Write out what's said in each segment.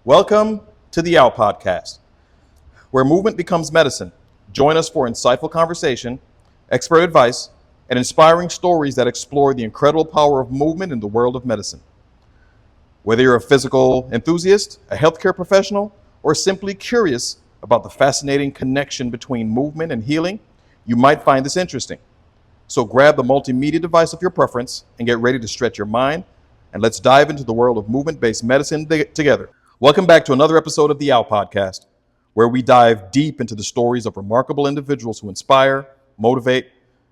Welcome to the OUT Podcast, where movement becomes medicine. Join us for insightful conversation, expert advice, and inspiring stories that explore the incredible power of movement in the world of medicine. Whether you're a physical enthusiast, a healthcare professional, or simply curious about the fascinating connection between movement and healing, you might find this interesting. So grab the multimedia device of your preference and get ready to stretch your mind, and let's dive into the world of movement-based medicine together. Welcome back to another episode of the OUT Podcast, where we dive deep into the stories of remarkable individuals who inspire, motivate,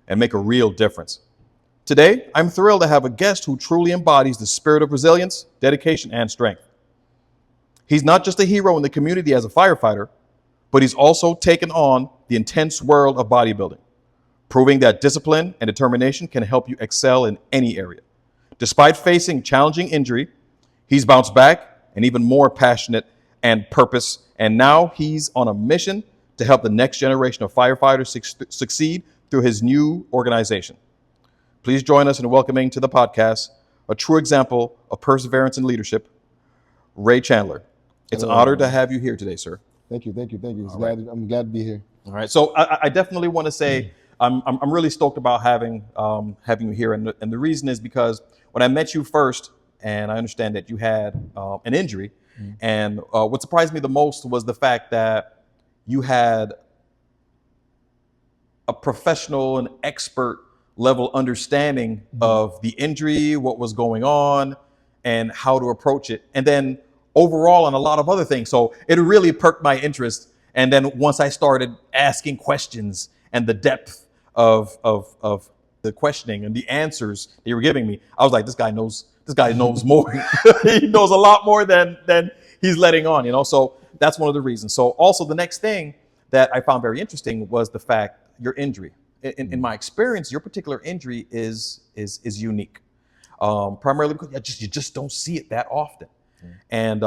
and make a real difference. Today, I'm thrilled to have a guest who truly embodies the spirit of resilience, dedication, and strength. He's not just a hero in the community as a firefighter, but he's also taken on the intense world of bodybuilding, proving that discipline and determination can help you excel in any area. Despite facing challenging injury, he's bounced back and even more passionate and purpose, and now he's on a mission to help the next generation of firefighters succeed through his new organization. Please join us in welcoming to the podcast a true example of perseverance and leadership, Ray Chandler. It's an honor to have you here today, sir. Thank you. I'm glad to be here. All right. So I definitely want to say I'm really stoked about having you here, and the reason is because when I met you first, and I understand that you had an injury, and what surprised me the most was the fact that you had a professional and expert level understanding of the injury, what was going on, and how to approach it, and then overall on a lot of other things. So it really perked my interest. And then once I started asking questions and the depth of the questioning and the answers that you were giving me, I was like, this guy knows more. He knows a lot more than he's letting on, you know? So that's one of the reasons. So also the next thing that I found very interesting was the fact your injury. In my experience, your particular injury is unique, primarily because you just don't see it that often. And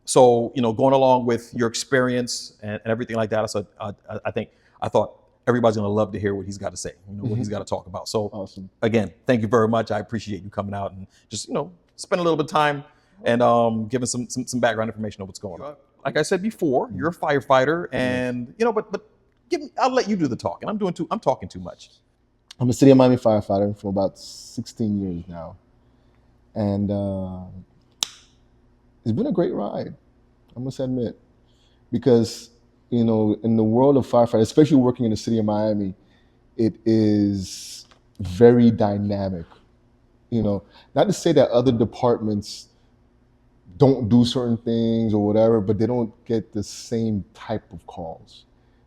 so, going along with your experience and everything like that, I thought everybody's going to love to hear what he's got to say, what he's got to talk about. So Awesome. Again, thank you very much. I appreciate you coming out and just, spend a little bit of time and giving some background information of what's going on. Like I said before, you're a firefighter, and, but I'll let you do the talking. I'm talking too much. I'm a City of Miami firefighter for about 16 years now. And it's been a great ride, I must admit. Because, in the world of firefighting, especially working in the City of Miami, it is very dynamic. Not to say that other departments don't do certain things or whatever, but they don't get the same type of calls.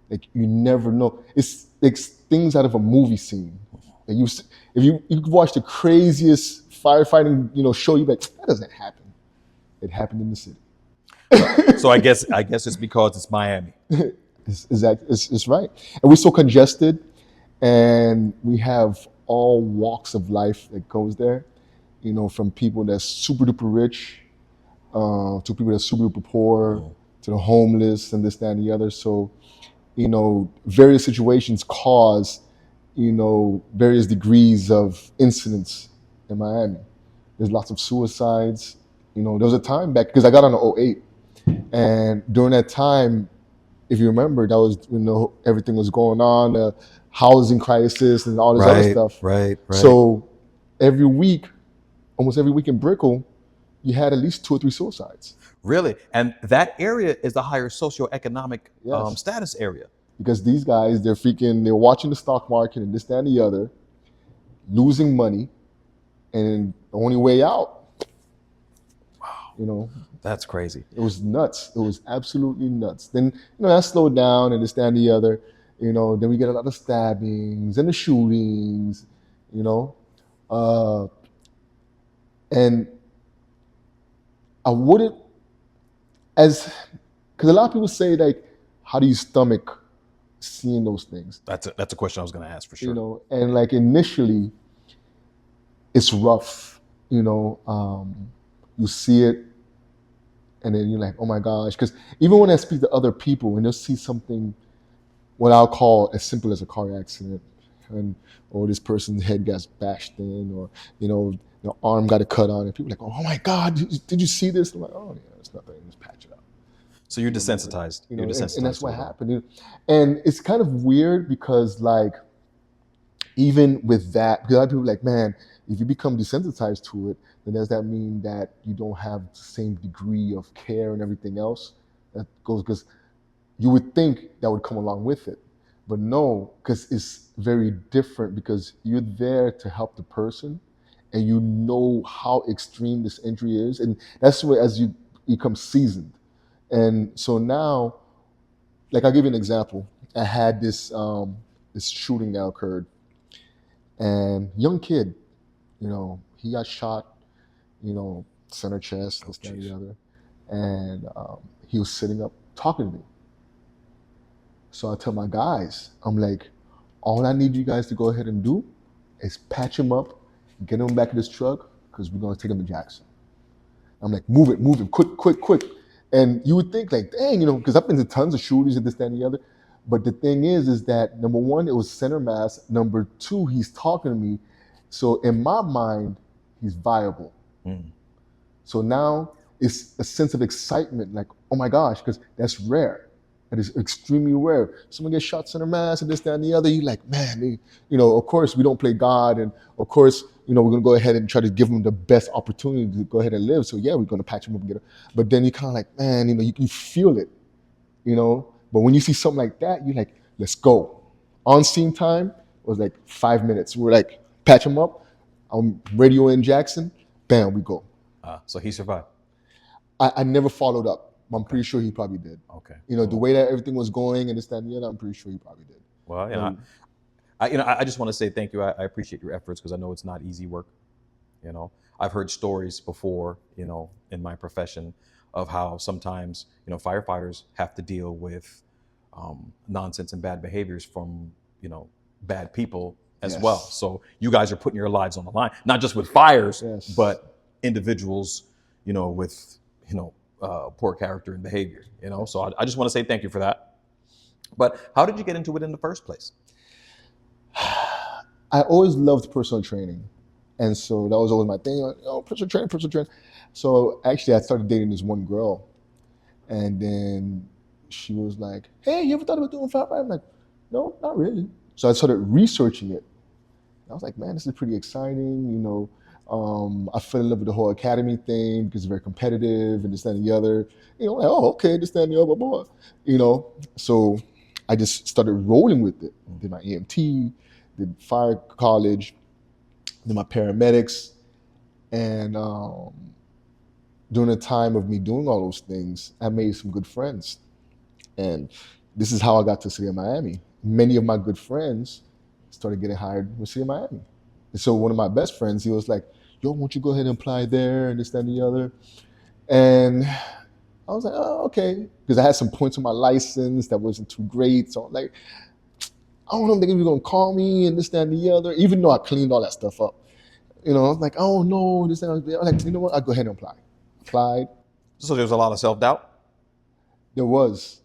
Like, you never know. It's like things out of a movie scene. Like if you watch the craziest firefighting, show, you're like, that doesn't happen. It happened in the city. So I guess it's because it's Miami. It's right. And we're so congested, and we have all walks of life that goes there. From people that's super duper rich, to people that's super duper poor, to the homeless and this, that, and the other. So, various situations cause, various degrees of incidents in Miami. There's lots of suicides. There was a time back, because I got on the 08, and during that time, if you remember, that was when everything was going on, the housing crisis and all this other stuff. Right. So almost every week in Brickell, you had at least 2 or 3 suicides. Really? And that area is the higher socioeconomic status area. Because these guys, they're watching the stock market and this, that, and the other, losing money, and the only way out. Wow. That's crazy. It was nuts. It was absolutely nuts. Then, that slowed down and this, that, and the other. Then we get a lot of stabbings and the shootings, and I wouldn't, because a lot of people say, like, how do you stomach seeing those things? That's a question I was going to ask for sure. And like initially, it's rough. You see it, and then you're like, oh my gosh. Because even when I speak to other people, when they'll see something, what I'll call as simple as a car accident, and or this person's head gets bashed in, or the arm got a cut on, and people are like, oh my God, did you see this? I'm like, oh yeah, it's nothing, just patch it up. So you're desensitized. You're desensitized. And that's what happened. And it's kind of weird because like even with that, because a lot of people are like, man, if you become desensitized to it, then does that mean that you don't have the same degree of care and everything else that goes? Because you would think that would come along with it, but no, because it's very different, because you're there to help the person and you know how extreme this injury is, and that's where as you become seasoned. And so now, like I'll give you an example. I had this shooting that occurred, and young kid, he got shot, center chest, this, that, and the other, and he was sitting up talking to me. So I tell my guys, I'm like, all I need you guys to go ahead and do is patch him up, get him back in this truck, because we're gonna take him to Jackson. I'm like, move it, quick. And you would think like, dang, because I've been to tons of shootings and this, that, and the other. But the thing is that number one, it was center mass. Number two, he's talking to me. So in my mind, he's viable. Mm. So now it's a sense of excitement, like, oh my gosh, because that's rare. That is extremely rare. Someone gets shot center mass and this, that, and the other. You're like, man, of course we don't play God. And of course, we're going to go ahead and try to give them the best opportunity to go ahead and live. So yeah, we're going to patch them up and get them. But then you kind of like, man, you feel it, But when you see something like that, you're like, let's go. On scene time was like 5 minutes. We're like, patch him up. I'm radio in Jackson. Bam, we go. So he survived. I never followed up. I'm pretty sure he probably did. Okay. The way that everything was going and this, that, and the other, I'm pretty sure he probably did. Well, I just want to say thank you. I appreciate your efforts, because I know it's not easy work. I've heard stories before, in my profession, of how sometimes, firefighters have to deal with nonsense and bad behaviors from, bad people as well. So you guys are putting your lives on the line, not just with fires, but individuals, with, poor character and behavior, So I just want to say thank you for that. But how did you get into it in the first place? I always loved personal training. And so that was always my thing, personal training. So actually I started dating this one girl, and then she was like, hey, you ever thought about doing firefighting? I'm like, no, not really. So I started researching it. I was like, man, this is pretty exciting, I fell in love with the whole academy thing because it's very competitive and this, that, and the other. Like, oh, okay, this, that, and the other, blah, blah. So I just started rolling with it. Did my EMT, did fire college, did my paramedics. And during the time of me doing all those things, I made some good friends. And this is how I got to the city of Miami. Many of my good friends started getting hired in the city of Miami. And so one of my best friends, he was like, yo, won't you go ahead and apply there and this, that, and the other. And I was like, oh, okay. Because I had some points on my license that wasn't too great. So I'm like, I don't know if they're going to call me and this, that, and the other, even though I cleaned all that stuff up. I was like, oh no, this, that, and the other. I was like, you know what? I'll go ahead and apply. Applied. So there was a lot of self-doubt? There was.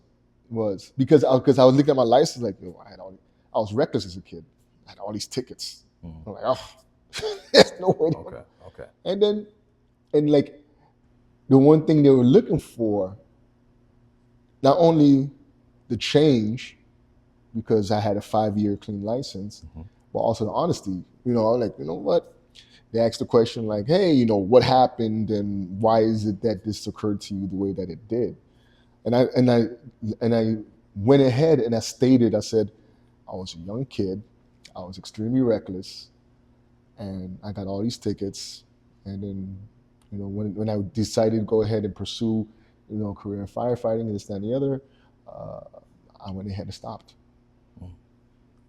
Because I was looking at my license like, I was reckless as a kid. I had all these tickets. Mm-hmm. I'm like, oh, there's no way. Okay. And like the one thing they were looking for, not only the change, because I had a 5-year clean license, mm-hmm. but also the honesty. I'm like, you know what? They asked the question like, hey, what happened and why is it that this occurred to you the way that it did? And I went ahead and I said, I was a young kid. I was extremely reckless, and I got all these tickets. And then, when I decided to go ahead and pursue, career in firefighting and this, that, and the other, I went ahead and stopped. Mm.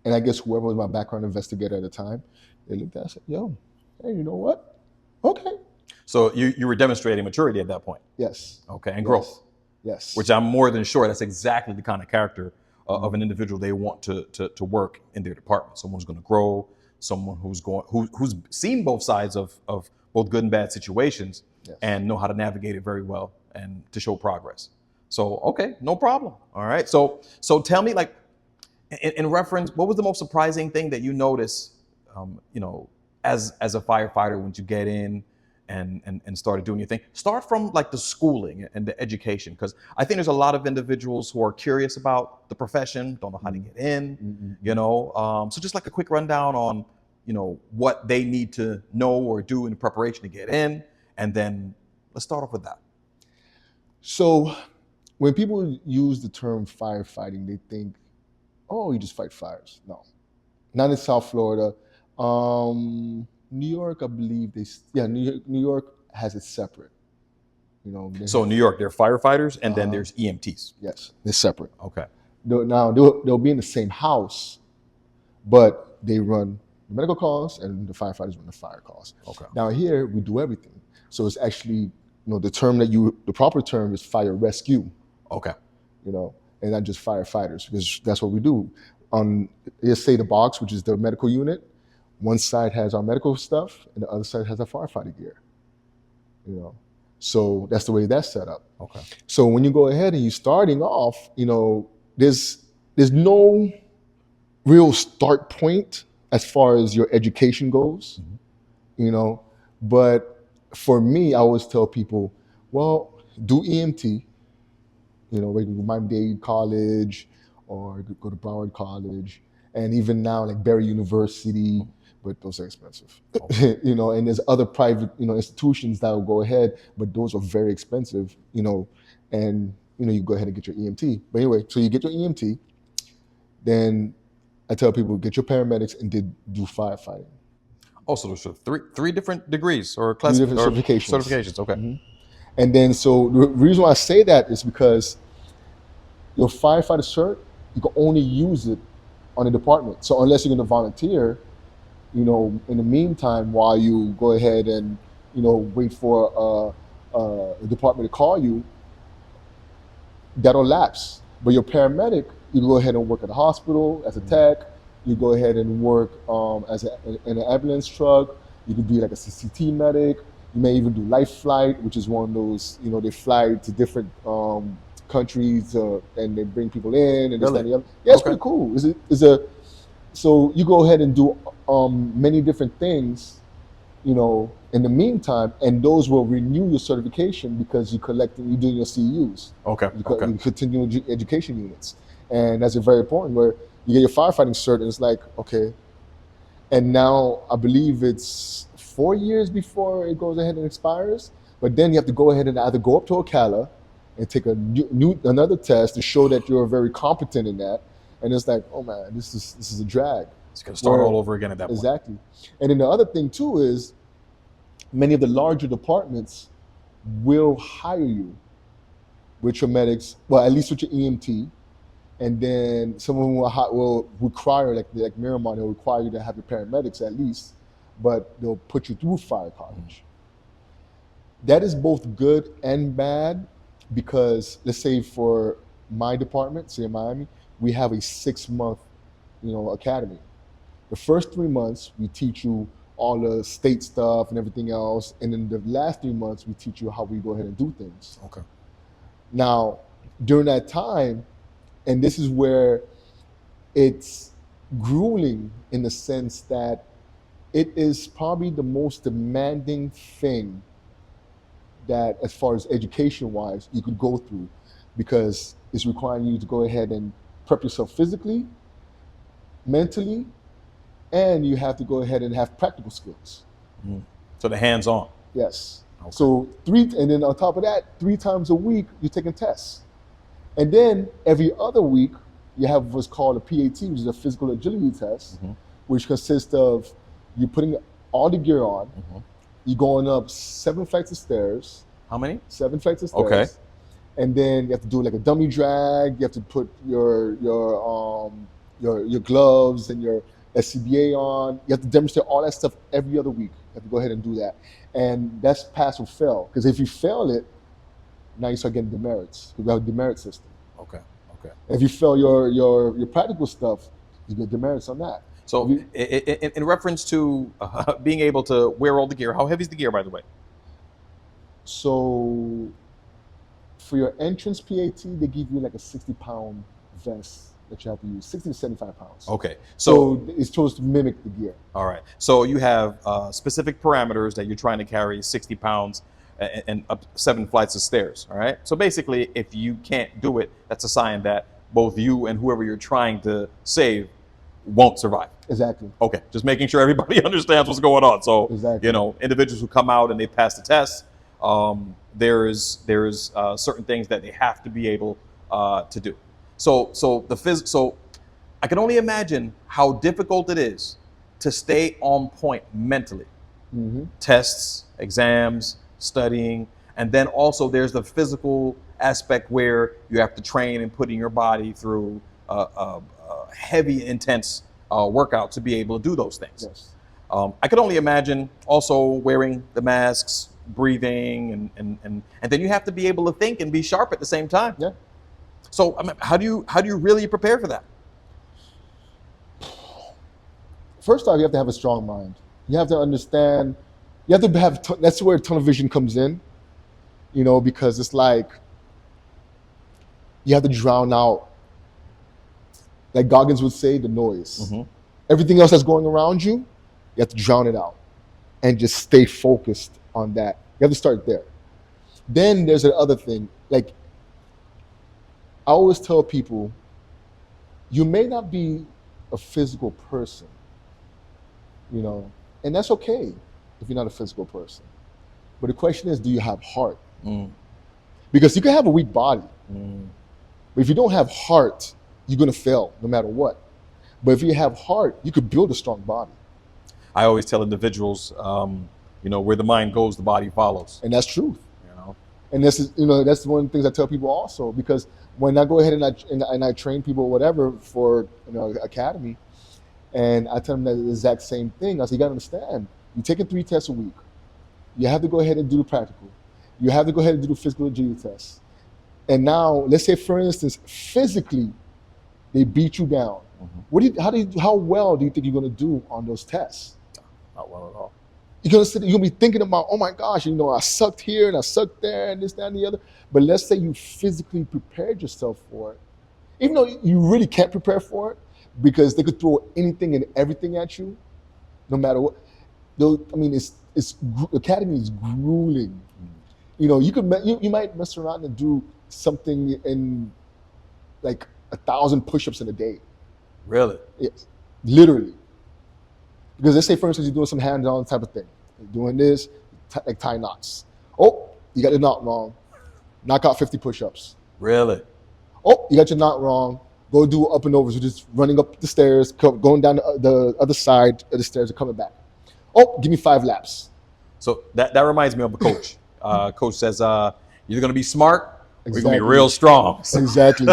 And I guess whoever was my background investigator at the time, they looked at it and said, yo, hey, you know what? Okay. So you were demonstrating maturity at that point? Yes. Okay, and growth? Yes. Which I'm more than sure that's exactly the kind of character of an individual they want to work in their department. Someone who's going to grow, someone who's seen both sides of both good and bad situations, yes. and know how to navigate it very well and to show progress. So, okay, no problem. All right. So tell me, like, In reference, what was the most surprising thing that you noticed, you know, as a firefighter once you get in and started doing your thing? Start from like the schooling and the education, because I think there's a lot of individuals who are curious about the profession, don't know how to get in, you know. So just like a quick rundown on, you know, what they need to know or do in preparation to get in, and then let's start off with that. So when people use the term firefighting, they think, oh, you just fight fires. No, not in South Florida. New York, I believe New York has it separate. You know, So in New York, there are firefighters, and then there's EMTs. yes, they're separate. Okay. Now they'll be in the same house, but they run the medical calls and the firefighters run the fire calls. Okay. Now here we do everything. So it's actually, the proper term is fire rescue. Okay. You know, and not just firefighters, because that's what we do. Let's say the box, which is the medical unit, one side has our medical stuff and the other side has our firefighting gear. You know, so that's the way that's set up. Okay. So when you go ahead and you're starting off, you know, there's no real start point as far as your education goes, you know. But for me, I always tell people, well, do EMT, you know, like Miami-Dade College or go to Broward College, and even now like Barry University, but those are expensive. You know, and there's other private, you know, institutions that will go ahead, but those are very expensive, you know, and you know, you go ahead and get your EMT. But anyway, so you get your EMT, then I tell people get your paramedics and do firefighting. Also, there's three different degrees or Three different certifications. Certifications. Okay. And then, so the reason why I say that is because your firefighter cert, you can only use it on a department. So unless you're going to volunteer, you know, in the meantime, while you go ahead and, you know, wait for a department to call you, that'll lapse. But your paramedic, you go ahead and work at a hospital as a tech. You go ahead and work in an ambulance truck. You could be like a CCT medic. You may even do life flight, which is one of those, you know, they fly to different countries and they bring people in and this, that, and the other. Yeah, it's pretty cool. So you go ahead and do many different things, you know, in the meantime, and those will renew your certification because you're doing your CEUs. Okay. You continuing education units. And that's very important, where you get your firefighting cert and it's like, okay. And now I believe it's 4 years before it goes ahead and expires. But then you have to go ahead and either go up to Ocala and take another test to show that you're very competent in that. And it's like, oh man, this is a drag. It's going to start all over again at that point. Exactly. And then the other thing too is many of the larger departments will hire you with your medics, well, at least with your EMT. And then some of them will require, like Miramar, they'll require you to have your paramedics at least, but they'll put you through fire college. That is both good and bad, because let's say for my department, say in Miami, we have a 6-month, you know, academy. The first 3 months, we teach you all the state stuff and everything else. And then the last 3 months, we teach you how we go ahead and do things. Okay. Now, during that time, and this is where it's grueling in the sense that it is probably the most demanding thing that, as far as education-wise, you could go through, because it's requiring you to go ahead and prep yourself physically, mentally, and you have to go ahead and have practical skills. So the hands-on. Yes. Okay. So and then on top of that, 3 times a week, you're taking tests. And then every other week, you have what's called a PAT, which is a physical agility test, which consists of you putting all the gear on, you're going up 7 flights of stairs. How many? 7 flights of stairs. Okay. And then you have to do like a dummy drag. You have to put your gloves and your SCBA on. You have to demonstrate all that stuff every other week. You have to go ahead and do that. And that's pass or fail. Because if you fail it, now you start getting demerits. We have a demerit system. Okay. If you fail your practical stuff, you get demerits on that. So in reference to being able to wear all the gear, how heavy is the gear, by the way? So for your entrance PAT, they give you like a 60-pound vest that you have to use, 60 to 75 pounds. Okay. So it's supposed to mimic the gear. All right. So you have specific parameters that you're trying to carry 60 pounds and up 7 flights of stairs. All right. So basically, if you can't do it, that's a sign that both you and whoever you're trying to save won't survive. Exactly. Okay. Just making sure everybody understands what's going on. So, Exactly. you know, individuals who come out and they pass the test, there's certain things that they have to be able to do. So I can only imagine how difficult it is to stay on point mentally. Mm-hmm. Tests, exams, studying, and then also there's the physical aspect where you have to train and putting your body through a heavy, intense workout to be able to do those things. Yes. I could only imagine also wearing the masks, breathing, and then you have to be able to think and be sharp at the same time. Yeah. So I mean, how do you really prepare for that? First off, you have to have a strong mind. You have to understand. You have to have. That's where tunnel vision comes in. You know, because it's like you have to drown out, like Goggins would say, the noise. Mm-hmm. Everything else that's going around you, you have to drown it out and just stay focused on that. You have to start there. Then there's the other thing. Like, I always tell people, you may not be a physical person, you know, and that's okay if you're not a physical person. But the question is, do you have heart? Mm. Because you can have a weak body, Mm. but if you don't have heart, you're going to fail no matter what. But if you have heart, you could build a strong body. I always tell individuals, you know, where the mind goes, the body follows. And that's truth. You know, And this is, you know, that's one of the things I tell people also, because when I go ahead and I train people or whatever for, you know, academy, and I tell them that the exact same thing. I say, you got to understand, you're taking 3 tests a week. You have to go ahead and do the practical. You have to go ahead and do the physical agility test. And now, let's say, for instance, physically, they beat you down. Mm-hmm. How well do you think you're going to do on those tests? Not well at all. You're gonna be thinking about, oh my gosh, you know, I sucked here and I sucked there and this, that, and the other. But let's say you physically prepared yourself for it, even though you really can't prepare for it, because they could throw anything and everything at you, no matter what. I mean, academy is grueling. You know, you might mess around and do something in like 1,000 push-ups in a day. Really? Yes, literally. Because let's say, for instance, you're doing some hands-on type of thing. You're doing this, like tie knots. Oh, you got the knot wrong. Knock out 50 push-ups. Really? Oh, you got your knot wrong. Go do up and overs. You're just running up the stairs, going down the other side of the stairs and coming back. Oh, give me 5 laps. So that reminds me of a coach. Coach says, you're going to be smart, or you're going to be Exactly. real strong. Exactly.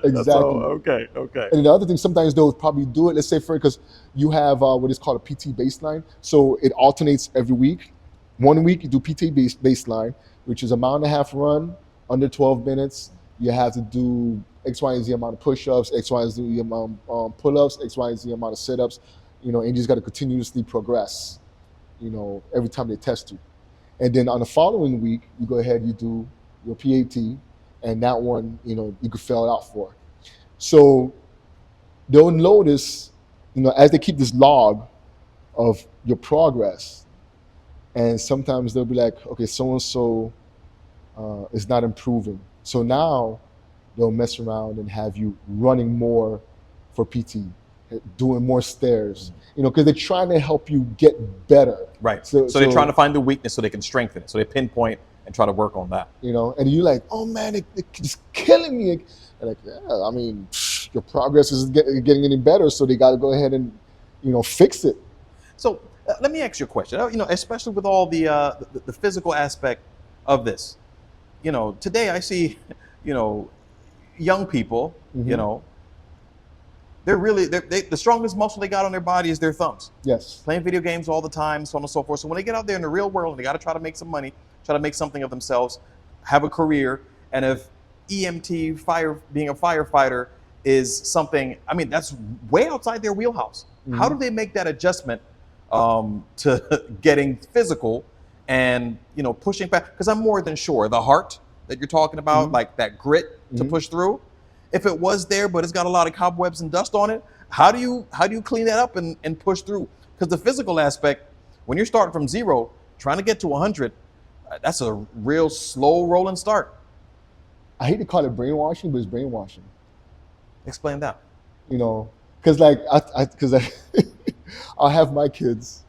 Exactly. Okay. And the other thing, sometimes they'll probably do it. Let's say, because you have what is called a PT baseline. So it alternates every week. 1 week you do PT baseline, which is a 1.5 mile run under 12 minutes. You have to do X, Y, and Z amount of push-ups, X, Y, and Z amount of pull-ups, X, Y, and Z amount of sit-ups. You know, and you just got to continuously progress, you know, every time they test you. And then on the following week, you go ahead, you do your PAT, and that one, you know, you could fill it out for. So they'll notice, you know, as they keep this log of your progress, and sometimes they'll be like, okay, so-and-so is not improving. So now they'll mess around and have you running more for PT, doing more stairs, you know, because they're trying to help you get better. Right. So they're trying to find the weakness so they can strengthen it. So they pinpoint and try to work on that. You know, and you're like, oh man, they're just killing me. And like, yeah, I mean, your progress is getting any better, so they got to go ahead and, you know, fix it. So let me ask you a question. You know, especially with all the physical aspect of this. You know, today I see, you know, young people. Mm-hmm. You know, the strongest muscle they got on their body is their thumbs. Yes. Playing video games all the time, so on and so forth. So when they get out there in the real world, they got to try to make some money, try to make something of themselves, have a career. And if EMT, being a firefighter is something, I mean, that's way outside their wheelhouse. Mm-hmm. How do they make that adjustment to getting physical and, you know, pushing back? Because I'm more than sure the heart that you're talking about, mm-hmm. like that grit to mm-hmm. push through, if it was there, but it's got a lot of cobwebs and dust on it, how do you clean that up and push through? Because the physical aspect, when you're starting from zero, trying to get to 100, that's a real slow rolling start. I hate to call it brainwashing, but it's brainwashing. Explain that. You know, because like I'll have my kids,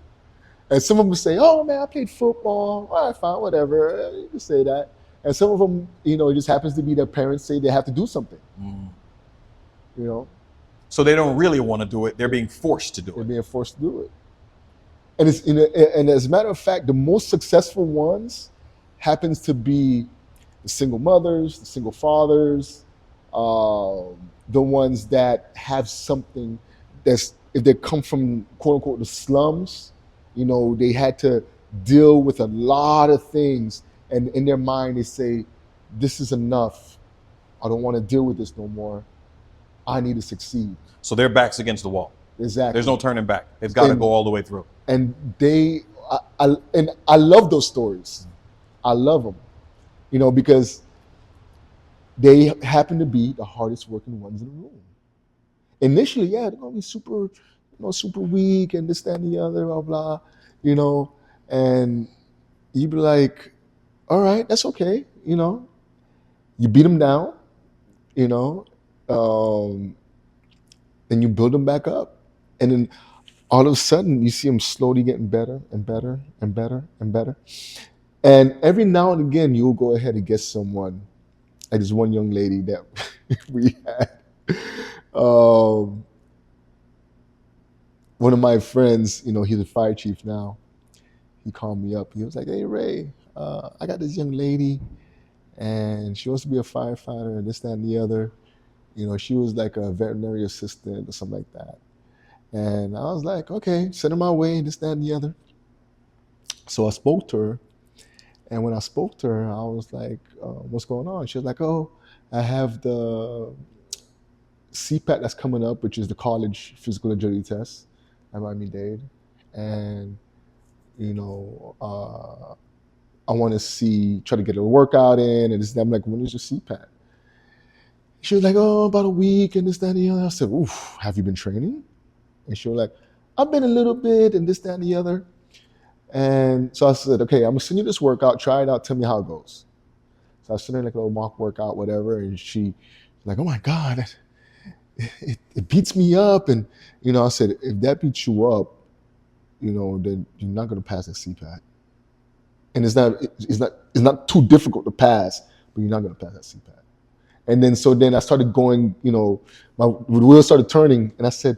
and some of them say, "Oh man, I played football. All right, fine, whatever." You can say that, and some of them, you know, it just happens to be their parents say they have to do something. You know, so they don't really want to do it; they're being forced to do it. They're being forced to do it, and it's and as a matter of fact, the most successful ones happens to be the single mothers, the single fathers, the ones that have something that's, if they come from quote unquote the slums, you know, they had to deal with a lot of things, and in their mind they say, this is enough. I don't want to deal with this no more. I need to succeed. So their back's against the wall. Exactly. There's no turning back. They've got to go all the way through. And I love those stories. I love them, you know, because they happen to be the hardest working ones in the room. Initially, yeah, they're gonna be super, super weak and this, that, and the other, blah, blah, you know, and you'd be like, all right, that's okay, you know. You beat them down, you know, and you build them back up. And then all of a sudden, you see them slowly getting better and better and better and better. And every now and again, you'll go ahead and get someone, like this one young lady that we had. One of my friends, you know, he's a fire chief now. He called me up. He was like, "Hey, Ray, I got this young lady, and she wants to be a firefighter and this, that, and the other. You know, she was like a veterinary assistant or something like that." And I was like, okay, send her my way, this, that, and the other. So I spoke to her. And when I spoke to her, I was like, what's going on? She was like, oh, I have the CPAT that's coming up, which is the college physical agility test at Miami-Dade. And, you know, I want to try to get a workout in and this, that. I'm like, when is your CPAT? She was like, oh, about a week and this, that, and the other. I said, oof, have you been training? And she was like, I've been a little bit and this, that, and the other. And so I said, okay, I'm gonna send you this workout, try it out, tell me how it goes. So I sent her like a little mock workout, whatever, and she like, oh my God, it beats me up. And, you know, I said, if that beats you up, you know, then you're not gonna pass that CPAT. And it's not too difficult to pass, but you're not gonna pass that CPAT. And then I started going, you know, my wheels started turning, and I said,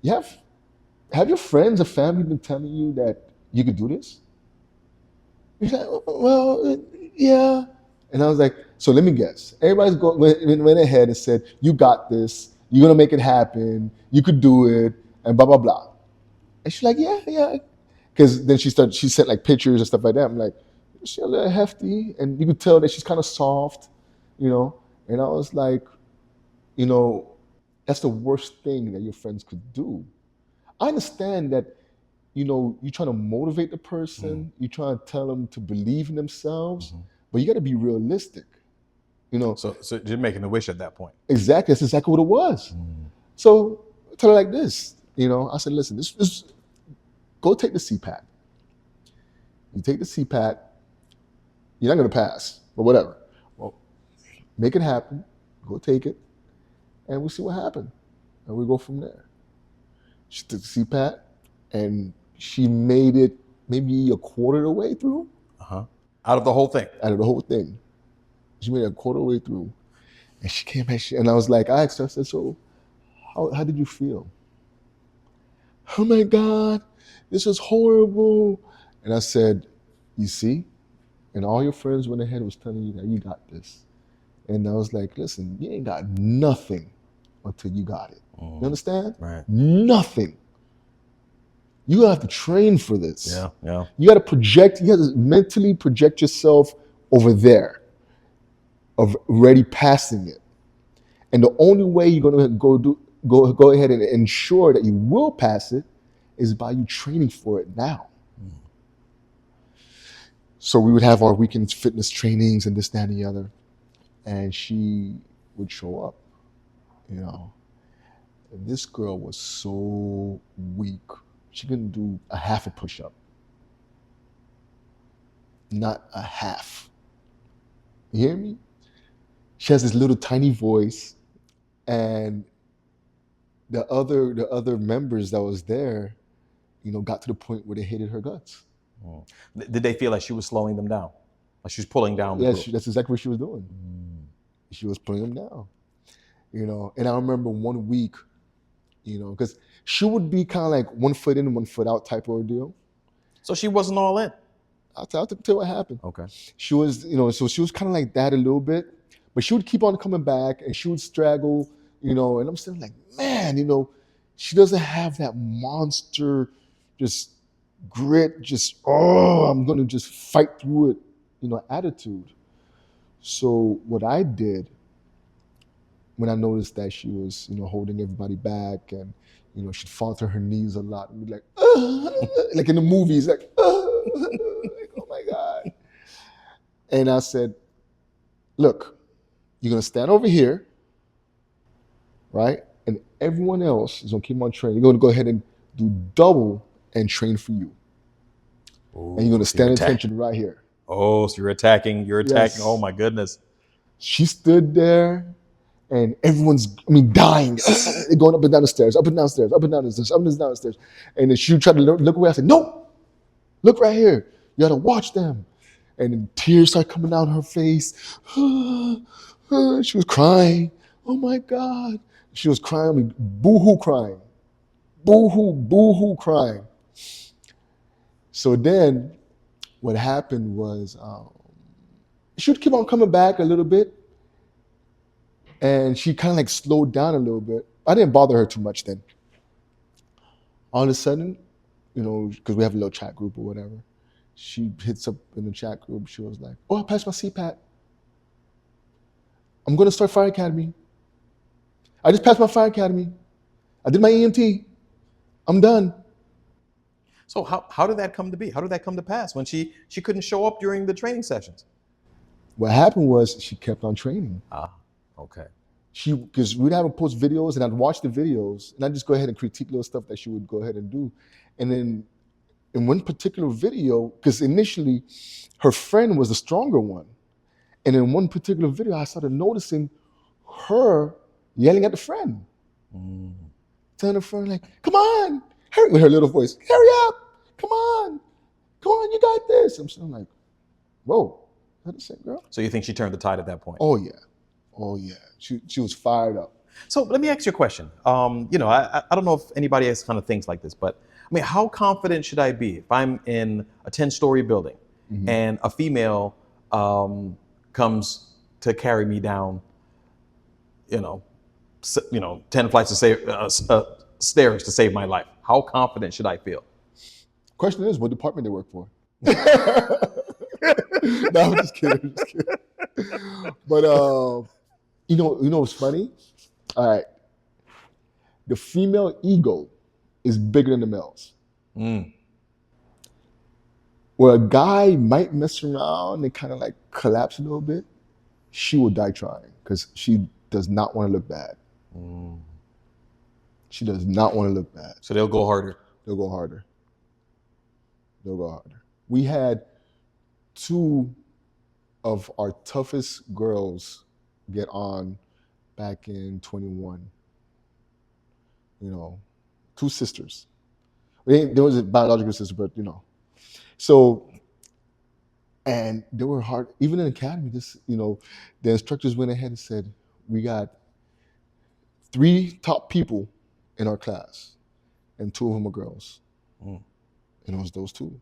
have your friends or family been telling you that you could do this? He's like, well, yeah. And I was like, so let me guess. Everybody's went ahead and said, you got this. You're going to make it happen. You could do it, and blah, blah, blah. And she's like, yeah. Because then she sent like pictures and stuff like that. I'm like, she's a little hefty. And you could tell that she's kind of soft, you know. And I was like, you know, that's the worst thing that your friends could do. I understand that, you know, you're trying to motivate the person, you're trying to tell them to believe in themselves, but you got to be realistic, you know. So you're making a wish at that point. Exactly, that's exactly what it was. So I tell her like this, you know, I said, listen, this go take the CPAT. You take the CPAT, you're not going to pass, but whatever. Well, make it happen, go take it, and we'll see what happens. And we go from there. She took the CPAT, and she made it maybe a quarter of the way through. Out of the whole thing? Out of the whole thing. She made it a quarter of the way through. And she came back, and I was like, I asked her, I said, so how did you feel? Oh my God, this is horrible. And I said, you see? And all your friends went ahead and was telling you that you got this. And I was like, listen, you ain't got nothing until you got it. You understand? Right. Nothing. You have to train for this. Yeah. You got to mentally project yourself over there, of already passing it. And the only way you're going to go ahead and ensure that you will pass it is by you training for it now. So we would have our weekend fitness trainings and this, that, and the other. And she would show up, you know. And this girl was so weak. She couldn't do a half a push-up. Not a half. You hear me? She has this little tiny voice, and the other members that was there, got to the point where they hated her guts. Mm. Did they feel like she was slowing them down? Like she was pulling down the Yes, group? that's exactly what she was doing. She was pulling them down. And I remember one week, because she would be kind of like 1 foot in, 1 foot out type of ordeal. So she wasn't all in? I'll tell you what happened. Okay. She was, so she was kind of like that a little bit, but she would keep on coming back and she would straggle, and I'm sitting like, man, she doesn't have that monster, just grit, just, I'm going to just fight through it, attitude. So what I did when I noticed that she was, holding everybody back and, she'd fall to her knees a lot and be like, like in the movies, like, like, oh my God. And I said, look, you're going to stand over here, right? And everyone else is going to keep on training. You're going to go ahead and do double and train for you. Ooh, and you're going to stand attention right here. Oh, so you're attacking. Yes. Oh my goodness. She stood there and everyone's, dying. They're going up and down the stairs, up and down the stairs, up and down the stairs, up and down the stairs. And then she tried to look away. I said, no, look right here. You got to watch them. And then tears started coming down her face. She was crying. Oh my God. She was crying, boo-hoo crying. Boo-hoo, boo-hoo crying. So then what happened was she would keep on coming back a little bit. And she kind of like slowed down a little bit. I didn't bother her too much then. All of a sudden, because we have a little chat group or whatever, she hits up in the chat group. She was like, oh, I passed my CPAT. I'm going to start Fire Academy. I just passed my Fire Academy. I did my EMT. I'm done. So how did that come to be? How did that come to pass when she couldn't show up during the training sessions? What happened was she kept on training. Okay. Because we'd have her post videos and I'd watch the videos and I'd just go ahead and critique little stuff that she would go ahead and do. And then in one particular video, because initially her friend was the stronger one. And in one particular video, I started noticing her yelling at the friend. Telling the friend like, come on, hurry, with her little voice, hurry up, come on, you got this. I'm like, whoa, is that the same girl? So you think she turned the tide at that point? Oh yeah. She was fired up. So let me ask you a question. I don't know if anybody else kind of thinks like this, but how confident should I be if I'm in a 10-story building and a female comes to carry me down, 10 flights of stairs to save my life? How confident should I feel? Question is, what department they work for? No, I'm just kidding. But you know what's funny? All right, the female ego is bigger than the male's. Where a guy might mess around and kind of like collapse a little bit, she will die trying because she does not want to look bad. She does not want to look bad. So they'll go harder. They'll go harder. We had 2 of our toughest girls get on back in 21. 2 sisters. There was a biological sister, but So, and they were hard. Even in the academy, the instructors went ahead and said, we got 3 top people in our class, and 2 of them are girls. And it was those 2.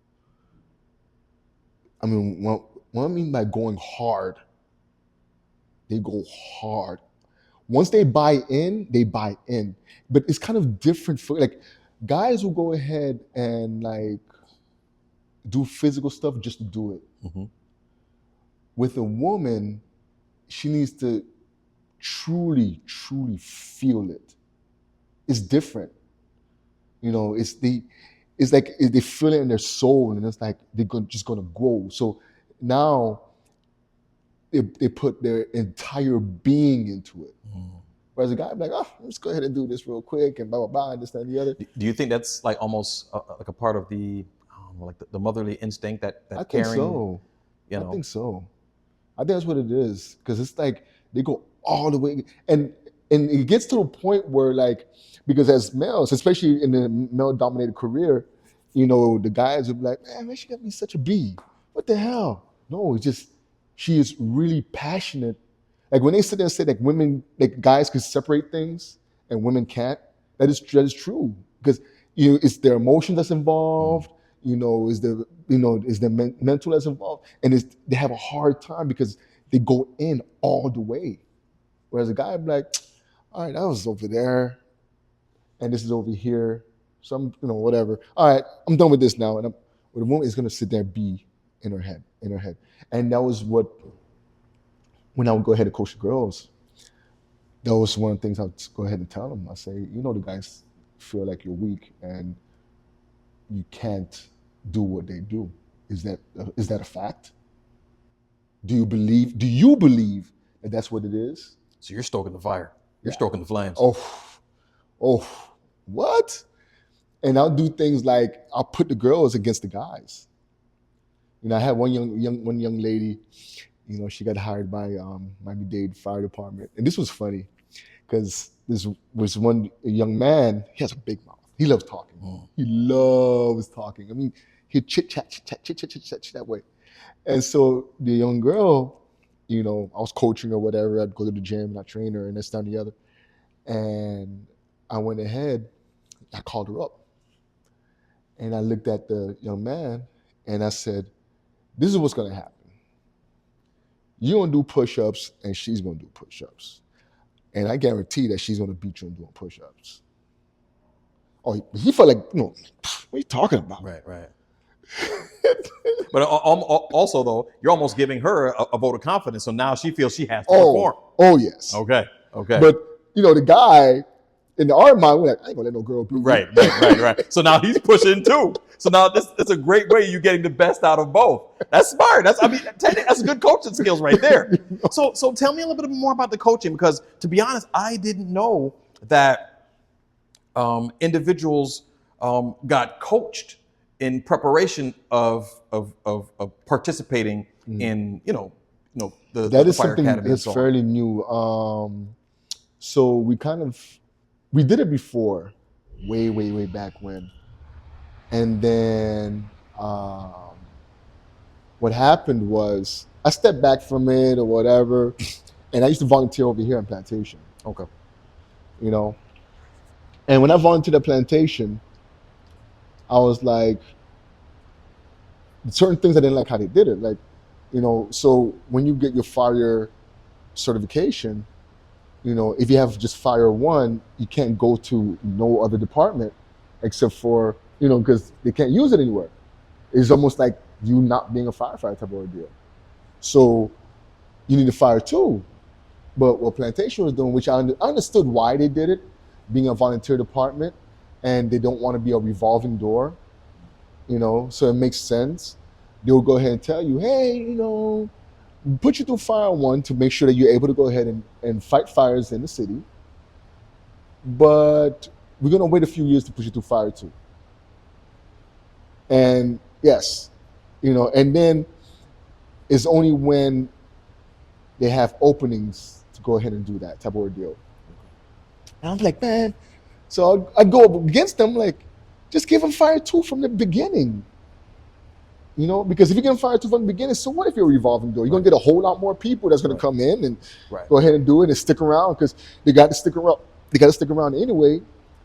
What I mean by going hard, they go hard. Once they buy in, they buy in. But it's kind of different for like guys will go ahead and like do physical stuff just to do it. With a woman, she needs to truly, truly feel it. It's different. It's like they feel it in their soul, and it's like they're just gonna grow. So now they put their entire being into it. Whereas a guy be like, oh, let's go ahead and do this real quick and blah, blah, blah, and this, that, and the other. Do you think that's like almost like a part of the like the motherly instinct that I think caring? so. You know? I think so. I think that's what it is. Because it's like they go all the way. And it gets to a point where, like, because as males, especially in the male-dominated career, the guys will be like, man, she got to be such a bee. What the hell? No, it's just she is really passionate. Like when they sit there and say like women, like guys can separate things and women can't, that is true. Because it's their emotion that's involved, is the mental that's involved, and they have a hard time because they go in all the way. Whereas a guy would be like, all right, that was over there, and this is over here. So whatever. All right, I'm done with this now. And the woman is gonna sit there and be in her head. And that was what, when I would go ahead and coach the girls, that was one of the things I would go ahead and tell them. I say, the guys feel like you're weak and you can't do what they do. Is that a fact? Do you believe that that's what it is? So you're stoking the fire. You're stoking the flames. Oh, what? And I'll do things like I'll put the girls against the guys. I had one young lady. She got hired by Miami-Dade Fire Department, and this was funny because this was one young man. He has a big mouth. He loves talking. He loves talking. I mean, he'd chit chat that way. And so the young girl, I was coaching or whatever. I'd go to the gym and I train her and this, that, and the other. And I went ahead. I called her up, and I looked at the young man and I said, "This is what's going to happen. You're going to do push-ups and she's going to do push-ups. And I guarantee that she's going to beat you in doing push-ups." Oh, he felt like, what are you talking about? Right. But also, though, you're almost giving her a vote of confidence. So now she feels she has to perform. Oh, yes. Okay. But, the guy, in our mind, we're like, I ain't going to let no girl beat me. Right. So now he's pushing too. So now it's a great way you're getting the best out of both. That's smart. That's good coaching skills right there. So tell me a little bit more about the coaching, because to be honest, I didn't know that individuals got coached in preparation of participating in the that is fire something academy. That's fairly new. So we did it before, way back when. And then what happened was I stepped back from it or whatever, and I used to volunteer over here on plantation. Okay. And when I volunteered at plantation, I was like, certain things I didn't like how they did it. Like, so when you get your fire certification, if you have just fire one, you can't go to no other department except for, because they can't use it anywhere. It's almost like you not being a firefighter type of ordeal. So you need a fire two. But what plantation was doing, which I understood why they did it, being a volunteer department, and they don't want to be a revolving door, so it makes sense. They'll go ahead and tell you, hey, put you through fire one to make sure that you're able to go ahead and fight fires in the city. But we're going to wait a few years to put you through fire two. And yes, and then it's only when they have openings to go ahead and do that type of ordeal. And I'm like, man, so I go up against them, like, just give them fire two from the beginning. Because if you get them fire two from the beginning, so what if you're a revolving door? You're going to get a whole lot more people that's going to come in and go ahead and do it and stick around, because they got to stick around. They got to stick around anyway,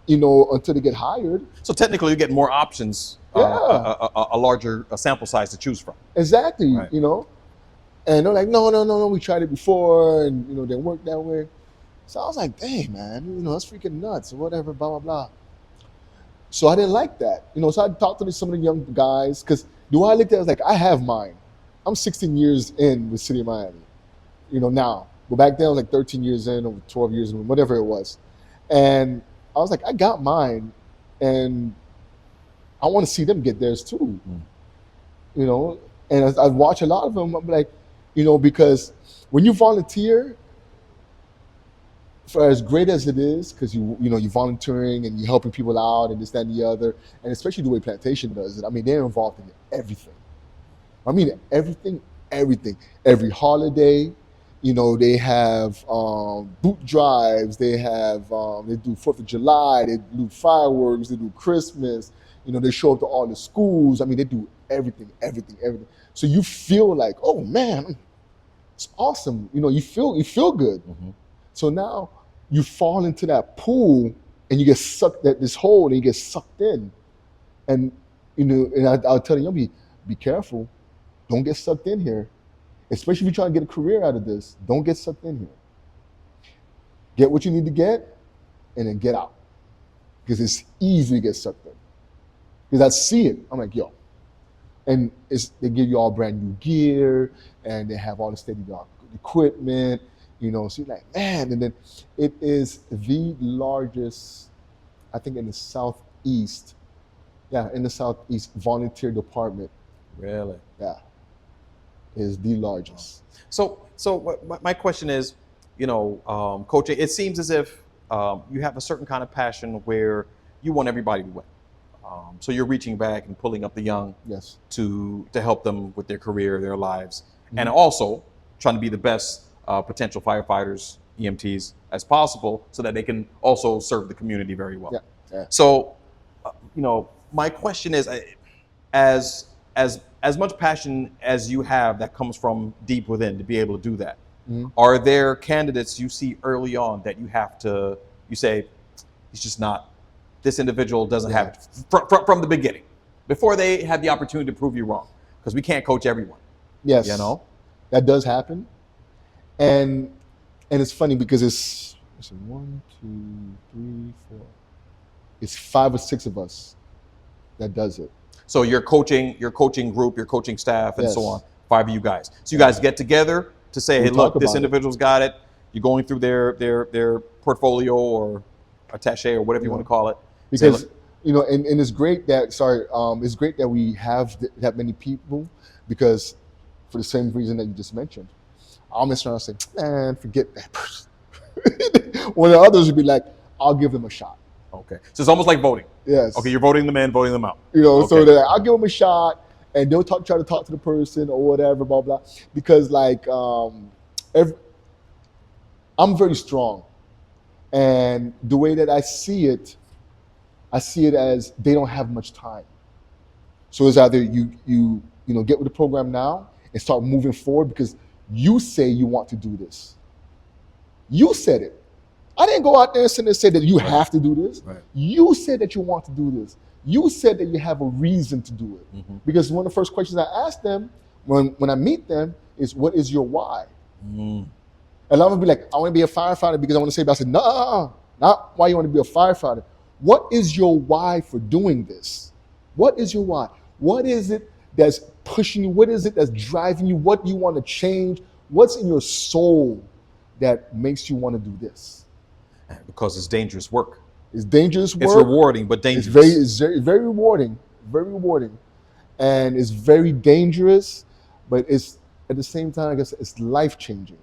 until they get hired. So technically you get more options, a larger sample size to choose from. Exactly, And they're like, no, we tried it before and, didn't work that way. So I was like, dang, man, that's freaking nuts or whatever, blah, blah, blah. So I didn't like that. So I talked to some of the young guys, because the way I looked at it, I was like, I have mine. I'm 16 years in with City of Miami, now. But back then I was like 13 years in or 12 years in, whatever it was. And I was like, I got mine, and I want to see them get theirs too. And I watch a lot of them. I'm like, Because when you volunteer, for as great as it is, because you're volunteering and you're helping people out and this, that, and the other, and especially the way Plantation does it. I mean, they're involved in everything. I mean, everything. Every holiday, they have boot drives. They have they do 4th of July. They do fireworks. They do Christmas. They show up to all the schools. I mean, they do everything. So you feel like, oh man, it's awesome. You feel good. Mm-hmm. So now you fall into that pool and you get sucked at this hole and you get sucked in. And I'll tell you, be careful. Don't get sucked in here. Especially if you're trying to get a career out of this. Don't get sucked in here. Get what you need to get and then get out. Because it's easy to get sucked in. Because I see it. I'm like, yo. And they give you all brand new gear and they have all the state-of-the-art equipment. So you're like, man, and then it is the largest, I think in the Southeast, volunteer department. Really? Yeah, is the largest. So my question is, coaching, it seems as if you have a certain kind of passion where you want everybody to win. So you're reaching back and pulling up the young Yes. to help them with their career, their lives, and also trying to be the best potential firefighters, EMTs as possible, so that they can also serve the community very well. Yeah. So, my question is, as much passion as you have that comes from deep within to be able to do that, are there candidates you see early on that you say, he's just not, this individual doesn't have it from the beginning, before they had the opportunity to prove you wrong? Because we can't coach everyone. Yes. That does happen. And it's funny because it's 1, 2, 3, 4. It's 5 or 6 of us that does it. So your coaching group, your coaching staff, and Yes. so on, 5 of you guys. So you guys get together to say, We hey, look, talk this about individual's got it. You're going through their portfolio or attaché or whatever you want to call it. Because Say, and it's great that it's great that we have that many people, because for the same reason that you just mentioned. I'll mess around and say, man, forget that person. When the others would be like, I'll give them a shot. okay. So it's almost like voting. Yes. Okay, you're voting them in, voting them out. So Okay. that I'll give them a shot, and they'll try to talk to the person or whatever, blah blah. Because I'm very strong, and the way that I see it as they don't have much time. So it's either you get with the program now and start moving forward because you say you want to do this. You said it. I didn't go out there and say that you have to do this. Right. You said that you want to do this. You said that you have a reason to do it. Mm-hmm. Because one of the first questions I ask them when I meet them is, what is your why? Mm. And I'm gonna be like, I want to be a firefighter because I want to save. I said, no, not why you want to be a firefighter. What is your why for doing this? What is your why? What is it that's pushing you? What is it that's driving you? What do you want to change? What's in your soul that makes you want to do this? Because it's dangerous work. It's dangerous work. It's rewarding, but dangerous. It's very rewarding, and it's very dangerous, but it's at the same time, I guess it's life changing.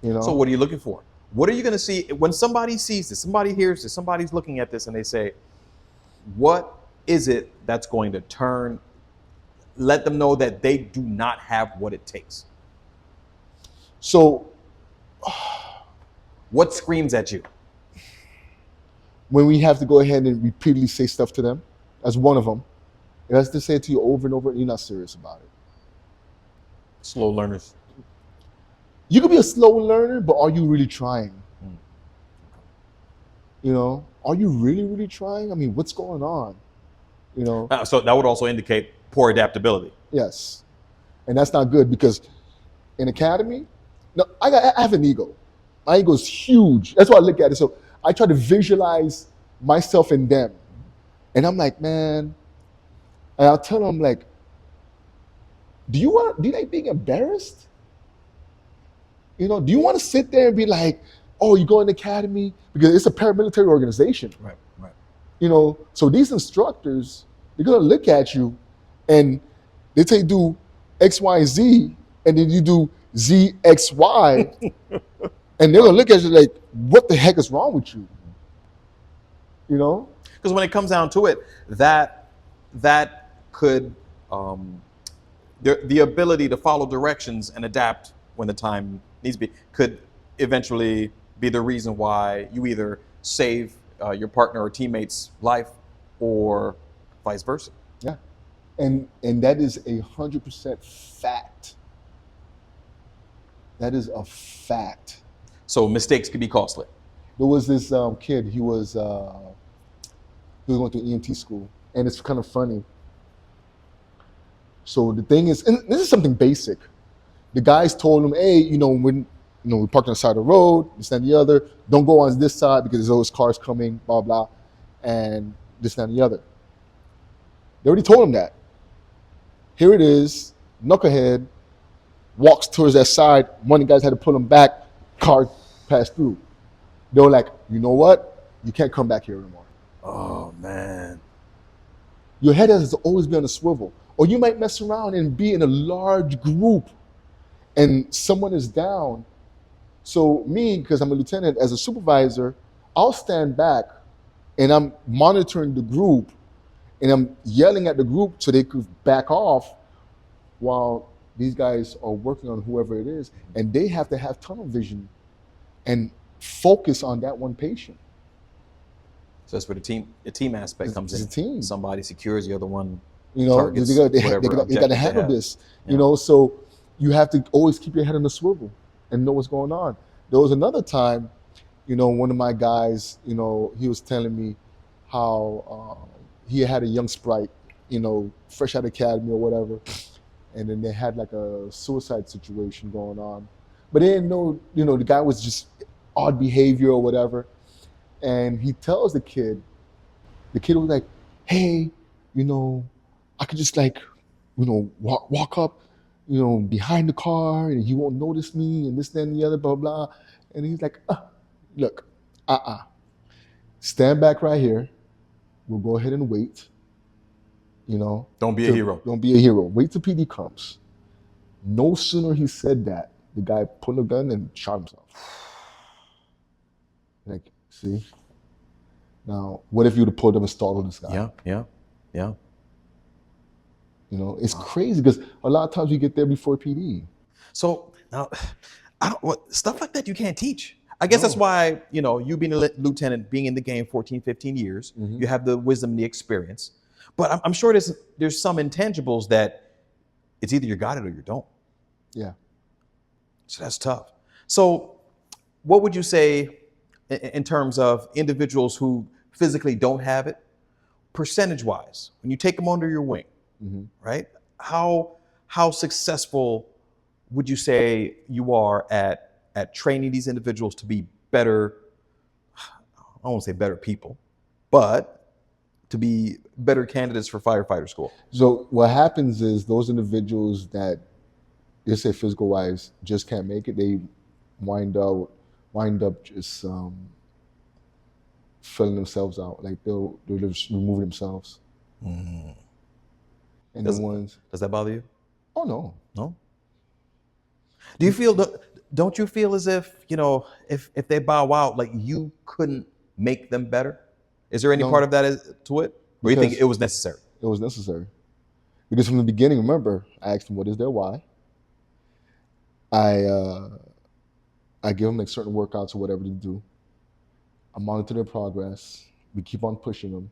So what are you looking for? What are you going to see when somebody sees this, somebody hears this, somebody's looking at this and they say, what is it that's going to let them know that they do not have what it takes? So what screams at you? When we have to go ahead and repeatedly say stuff to them, that's one of them. It has to say it to you over and over, and you're not serious about it. Slow learners. You could be a slow learner, but are you really trying? Are you really, really trying? I mean, what's going on? So that would also indicate poor adaptability. Yes. And that's not good, because in academy, I have an ego. My ego is huge. That's why I look at it. So I try to visualize myself in them. And I'm like, man, and I'll tell them, like, do you like being embarrassed? Do you want to sit there and be like, oh, you go in the academy? Because it's a paramilitary organization. Right. So these instructors, they're going to look at you and they say do X, Y, Z, and then you do Z, X, Y, and they're gonna look at you like, what the heck is wrong with you? You know? Because when it comes down to it, that could the ability to follow directions and adapt when the time needs to be could eventually be the reason why you either save your partner or teammate's life or vice versa. Yeah. And that is 100% fact. That is a fact. So mistakes could be costly. There was this kid, he was going to EMT school, and it's kind of funny. So the thing is, and this is something basic. The guys told him, hey, we're parked on the side of the road, this and the other. Don't go on this side because there's always cars coming, blah, blah, and this and the other. They already told him that. Here it is, knucklehead, walks towards that side. One of the guys had to pull him back, car passed through. They were like, you know what? You can't come back here anymore. Oh, man. Your head has to always be on a swivel. Or you might mess around and be in a large group and someone is down. So me, because I'm a lieutenant, as a supervisor, I'll stand back and I'm monitoring the group and I'm yelling at the group so they could back off while these guys are working on whoever it is. And they have to have tunnel vision and focus on that one patient. So that's where the team aspect comes in. It's a team. Somebody secures, the other one they got to handle this. Yeah. So you have to always keep your head on the swivel and know what's going on. There was another time, one of my guys, he was telling me how he had a young sprite, fresh out of academy or whatever, and then they had like a suicide situation going on, but they didn't know, the guy was just odd behavior or whatever. And he tells the kid was like, hey, I could just walk up, behind the car and he won't notice me and this, that, and the other, blah, blah. And he's like, look, stand back right here. We'll go ahead and wait. Don't be a hero. Don't be a hero. Wait till PD comes. No sooner he said that, the guy pulled a gun and shot himself. Like, see? Now, what if you would have pulled up and startled this guy? Yeah. It's crazy because a lot of times you get there before PD. So now, stuff like that you can't teach. I guess that's why, you being a lieutenant, being in the game 14, 15 years, you have the wisdom and the experience. But I'm sure there's some intangibles that it's either you got it or you don't. Yeah. So that's tough. So what would you say in terms of individuals who physically don't have it, percentage-wise, when you take them under your wing, right? How successful would you say you are at training these individuals to be better, I won't say better people, but to be better candidates for firefighter school? So what happens is those individuals that, let's say physical-wise, just can't make it, they wind up just filling themselves out. Like they'll just remove themselves. And does that bother you? Oh no. No? Do you feel don't you feel as if, if they bow out, like you couldn't make them better? Is there any part of that to it? Or you think it was necessary? It was necessary. Because from the beginning, remember, I asked them what is their why. I give them like certain workouts or whatever to do. I monitor their progress. We keep on pushing them.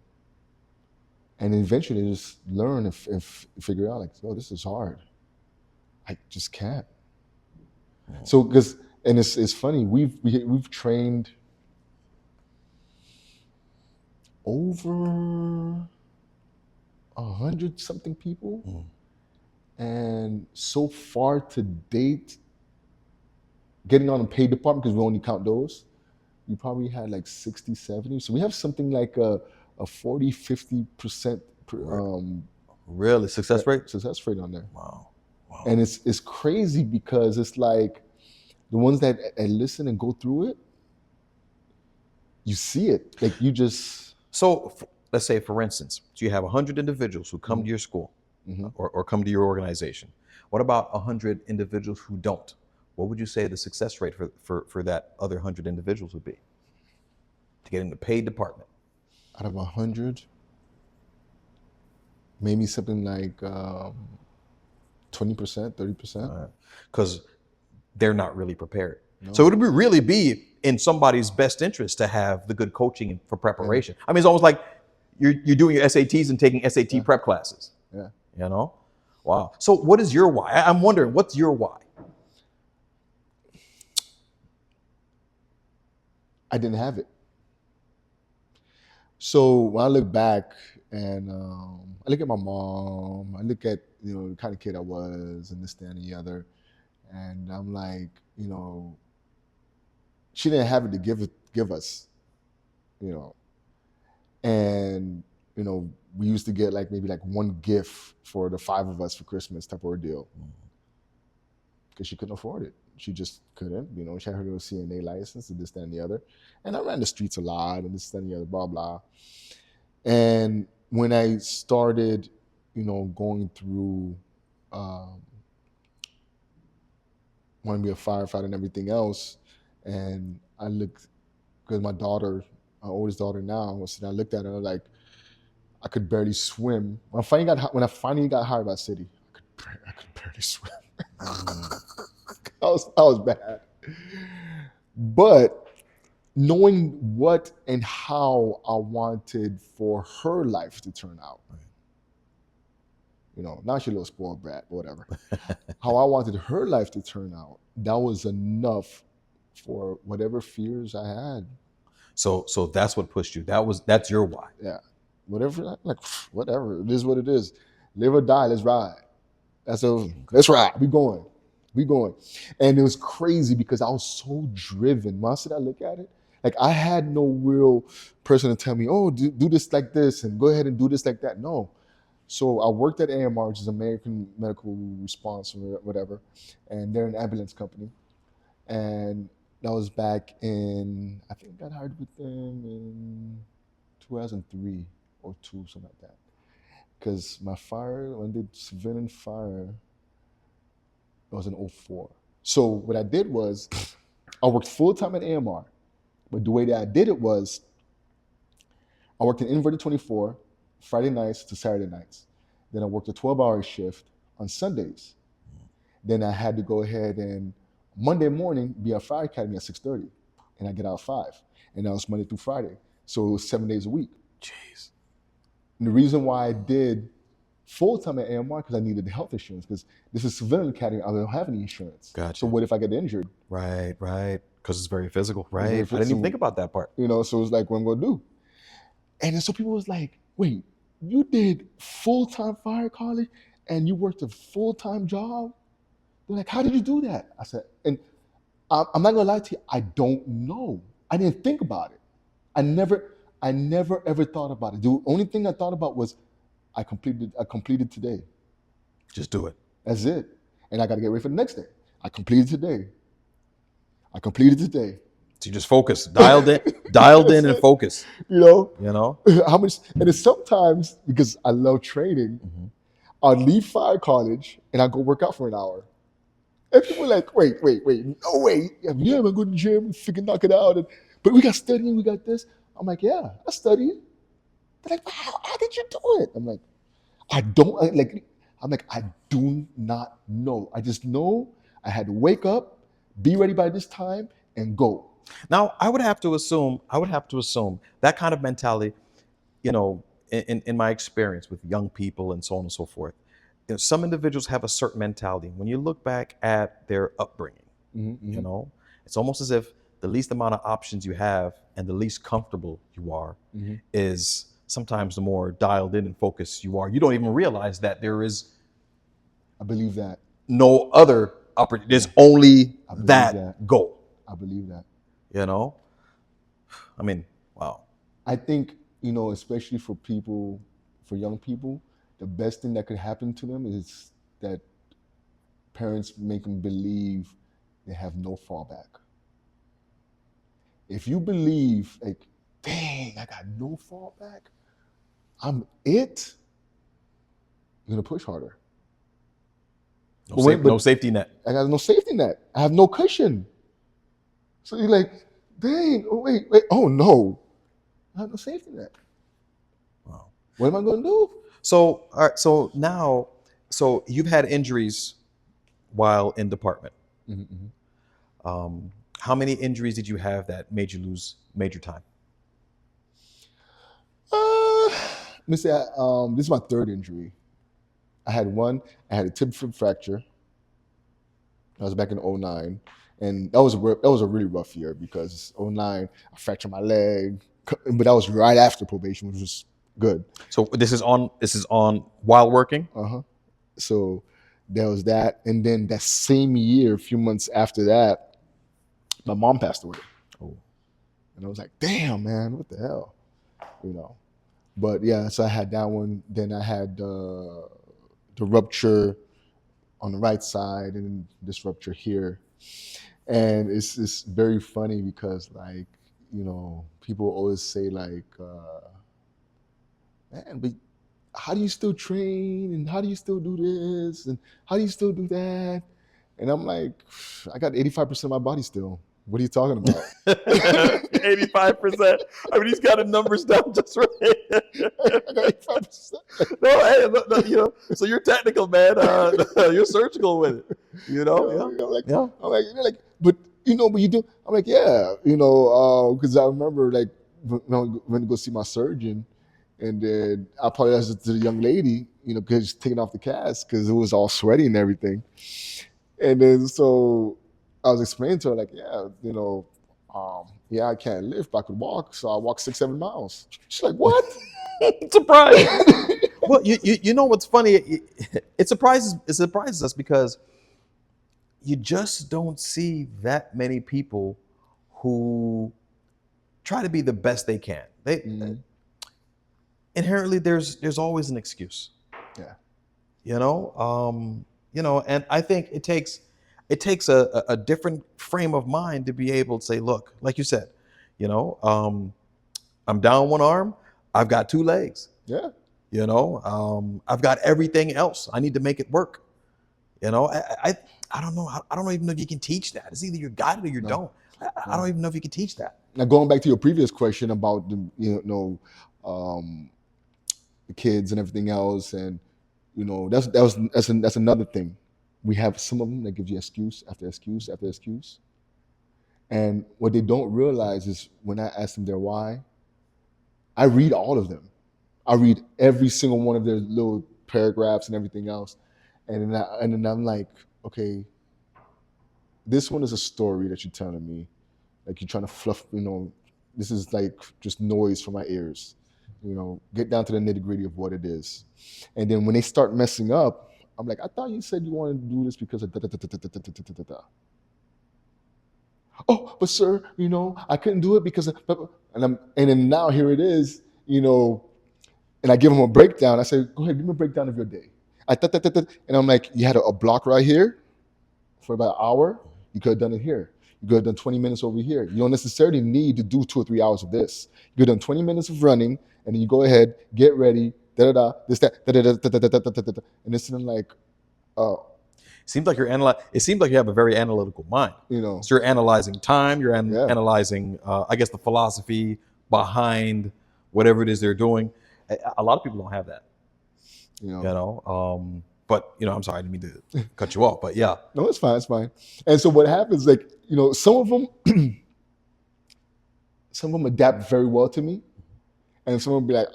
And eventually they just learn and figure out like, oh, this is hard. I just can't. So, and it's funny, we've trained over 100-something people. And so far to date, getting on the paid department, because we only count those, we probably had like 60, 70. So we have something like a 40, 50% really success rate on there. Wow. And it's crazy because it's like the ones that listen and go through it, you see it. Like you just... So let's say, for instance, so you have 100 individuals who come to your school or come to your organization. What about 100 individuals who don't? What would you say the success rate for that other 100 individuals would be to get in the paid department? Out of 100, maybe something like 20%, 30%. Because they're not really prepared. No. So it would really be in somebody's best interest to have the good coaching for preparation. I mean, it's almost like you're doing your SATs and taking SAT prep classes. Yeah. You know? Wow. So what is your why? I'm wondering, what's your why? I didn't have it. So when I look back and I look at my mom, I look at, the kind of kid I was and this, that, and the other. And I'm like, she didn't have it to give us, and, we used to get maybe one gift for the 5 of us for Christmas type of ordeal. Because she couldn't afford it. She just couldn't, she had her little CNA license and this, that, and the other. And I ran the streets a lot and this, that, and the other, blah, blah. And when I started, going through wanting to be a firefighter and everything else, and I looked, because my daughter, my oldest daughter now, I looked at her like, I could barely swim. When I finally got hired by city, I could barely swim. I was bad. But knowing what and how I wanted for her life to turn out, now she's a little spoiled brat, whatever. How I wanted her life to turn out, that was enough for whatever fears I had. So that's what pushed you. That's your why. Yeah. Whatever, whatever. It is what it is. Live or die, let's ride. Let's ride. We going. And it was crazy because I was so driven. When I look at it, I had no real person to tell me, oh, do this like this and go ahead and do this like that. No. So I worked at AMR, which is American Medical Response or whatever, and they're an ambulance company. And that was back in, I think I got hired with them in 2003 or 2, something like that. Because my when I did civilian fire, it was in 2004. So what I did was, I worked full-time at AMR, but the way that I did it was, I worked an inverted 24, Friday nights to Saturday nights. Then I worked a 12-hour shift on Sundays. Then I had to go ahead and Monday morning be at Fire Academy at 6:30, and I get out at 5. And that was Monday through Friday. So it was 7 days a week. Jeez. And the reason why I did full-time at AMR, because I needed the health insurance, because this is civilian academy, I don't have any insurance. Gotcha. So what if I get injured? Right. Because it's very physical. Right. Very I didn't even think about that part. So it was like, what I'm going to do? And then so people was like, wait, you did full-time fire college and you worked a full-time job? They're like, how did you do that? I said, and I'm not gonna lie to you, I don't know. I didn't think about it. I never ever thought about it. The only thing I thought about was I completed today. Just do it. That's it. And I gotta get ready for the next day. I completed today. So you just focus, dialed in and focus. How much, and it's sometimes, because I love training, I'll leave fire college and I'll go work out for an hour. And people are like, wait, no way. Yeah, I'm going to go to the gym, freaking knock it out. But we got studying, we got this. I'm like, yeah, I studied. They're like, how did you do it? I'm like, I do not know. I just know I had to wake up, be ready by this time, and go. Now, I would have to assume that kind of mentality, in my experience with young people and so on and so forth, some individuals have a certain mentality. When you look back at their upbringing, it's almost as if the least amount of options you have and the least comfortable you are is sometimes the more dialed in and focused you are. You don't even realize that there is, I believe that, no other opportunity. There's only that goal. I believe that. I mean, wow. I think, especially for young people, the best thing that could happen to them is that parents make them believe they have no fallback. If you believe, like, dang, I got no fallback, I'm it, you're gonna push harder. No safety net. I got no safety net. I have no cushion. So you're like, dang, oh, wait, oh no. I have no safety net. Wow. What am I going to do? So, all right, so now, so you've had injuries while in department. How many injuries did you have that made you lose major time? Let me say, this is my third injury. I had a tib fracture. I was back in 2009. And that was a really rough year because 2009, I fractured my leg, but that was right after probation, which was good. So this is on while working? So there was that. And then that same year, a few months after that, my mom passed away. Oh. And I was like, damn, man, what the hell? But yeah, so I had that one. Then I had the rupture on the right side and this rupture here. And it's very funny because, like, people always say, like, man, but how do you still train? And how do you still do this? And how do you still do that? And I'm like, I got 85% of my body still. What are you talking about? 85%. I mean, he's got the numbers down just right. I got 85%. No, so you're technical, man. You're surgical with it. I'm like, but you do. I'm like, yeah, because I remember, like, when to go see my surgeon, and then I apologized to the young lady, because she's taking off the cast because it was all sweaty and everything, and then so I was explaining to her, like, I can't lift, but I could walk, so I walked 6-7 miles. She's like, what? Surprise. Well, you know what's funny? It surprises us because you just don't see that many people who try to be the best they can. Inherently there's always an excuse. Yeah. And I think it takes a different frame of mind to be able to say, look, like you said, I'm down one arm, I've got two legs. Yeah. I've got everything else. I need to make it work. I don't know. I don't even know if you can teach that. It's either you got it or you don't. I don't even know if you can teach that. Now, going back to your previous question about the kids and everything else, and that's another thing. We have some of them that gives you excuse after excuse after excuse, and what they don't realize is when I ask them their why, I read all of them. I read every single one of their little paragraphs and everything else, and then I'm like, okay, this one is a story that you're telling me, like you're trying to fluff. This is like just noise for my ears. Get down to the nitty-gritty of what it is, and then when they start messing up, I'm like, I thought you said you wanted to do this because of da-da-da-da-da-da-da-da-da. Oh, but sir, I couldn't do it because of, and then now here it is, and I give them a breakdown. I say, go ahead, give me a breakdown of your day. And I'm like, you had a block right here for about an hour. You could have done it here. You could have done 20 minutes over here. You don't necessarily need to do 2 or 3 hours of this. You could have done 20 minutes of running, and then you go ahead, get ready, this, that, and it's like, oh. It seems like you have a very analytical mind. So you're analyzing time. You're analyzing, I guess, the philosophy behind whatever it is they're doing. A lot of people don't have that. But I'm sorry, I didn't mean to cut you off. But yeah, no, it's fine. And so what happens, like, some of them adapt very well to me, and some of them be like,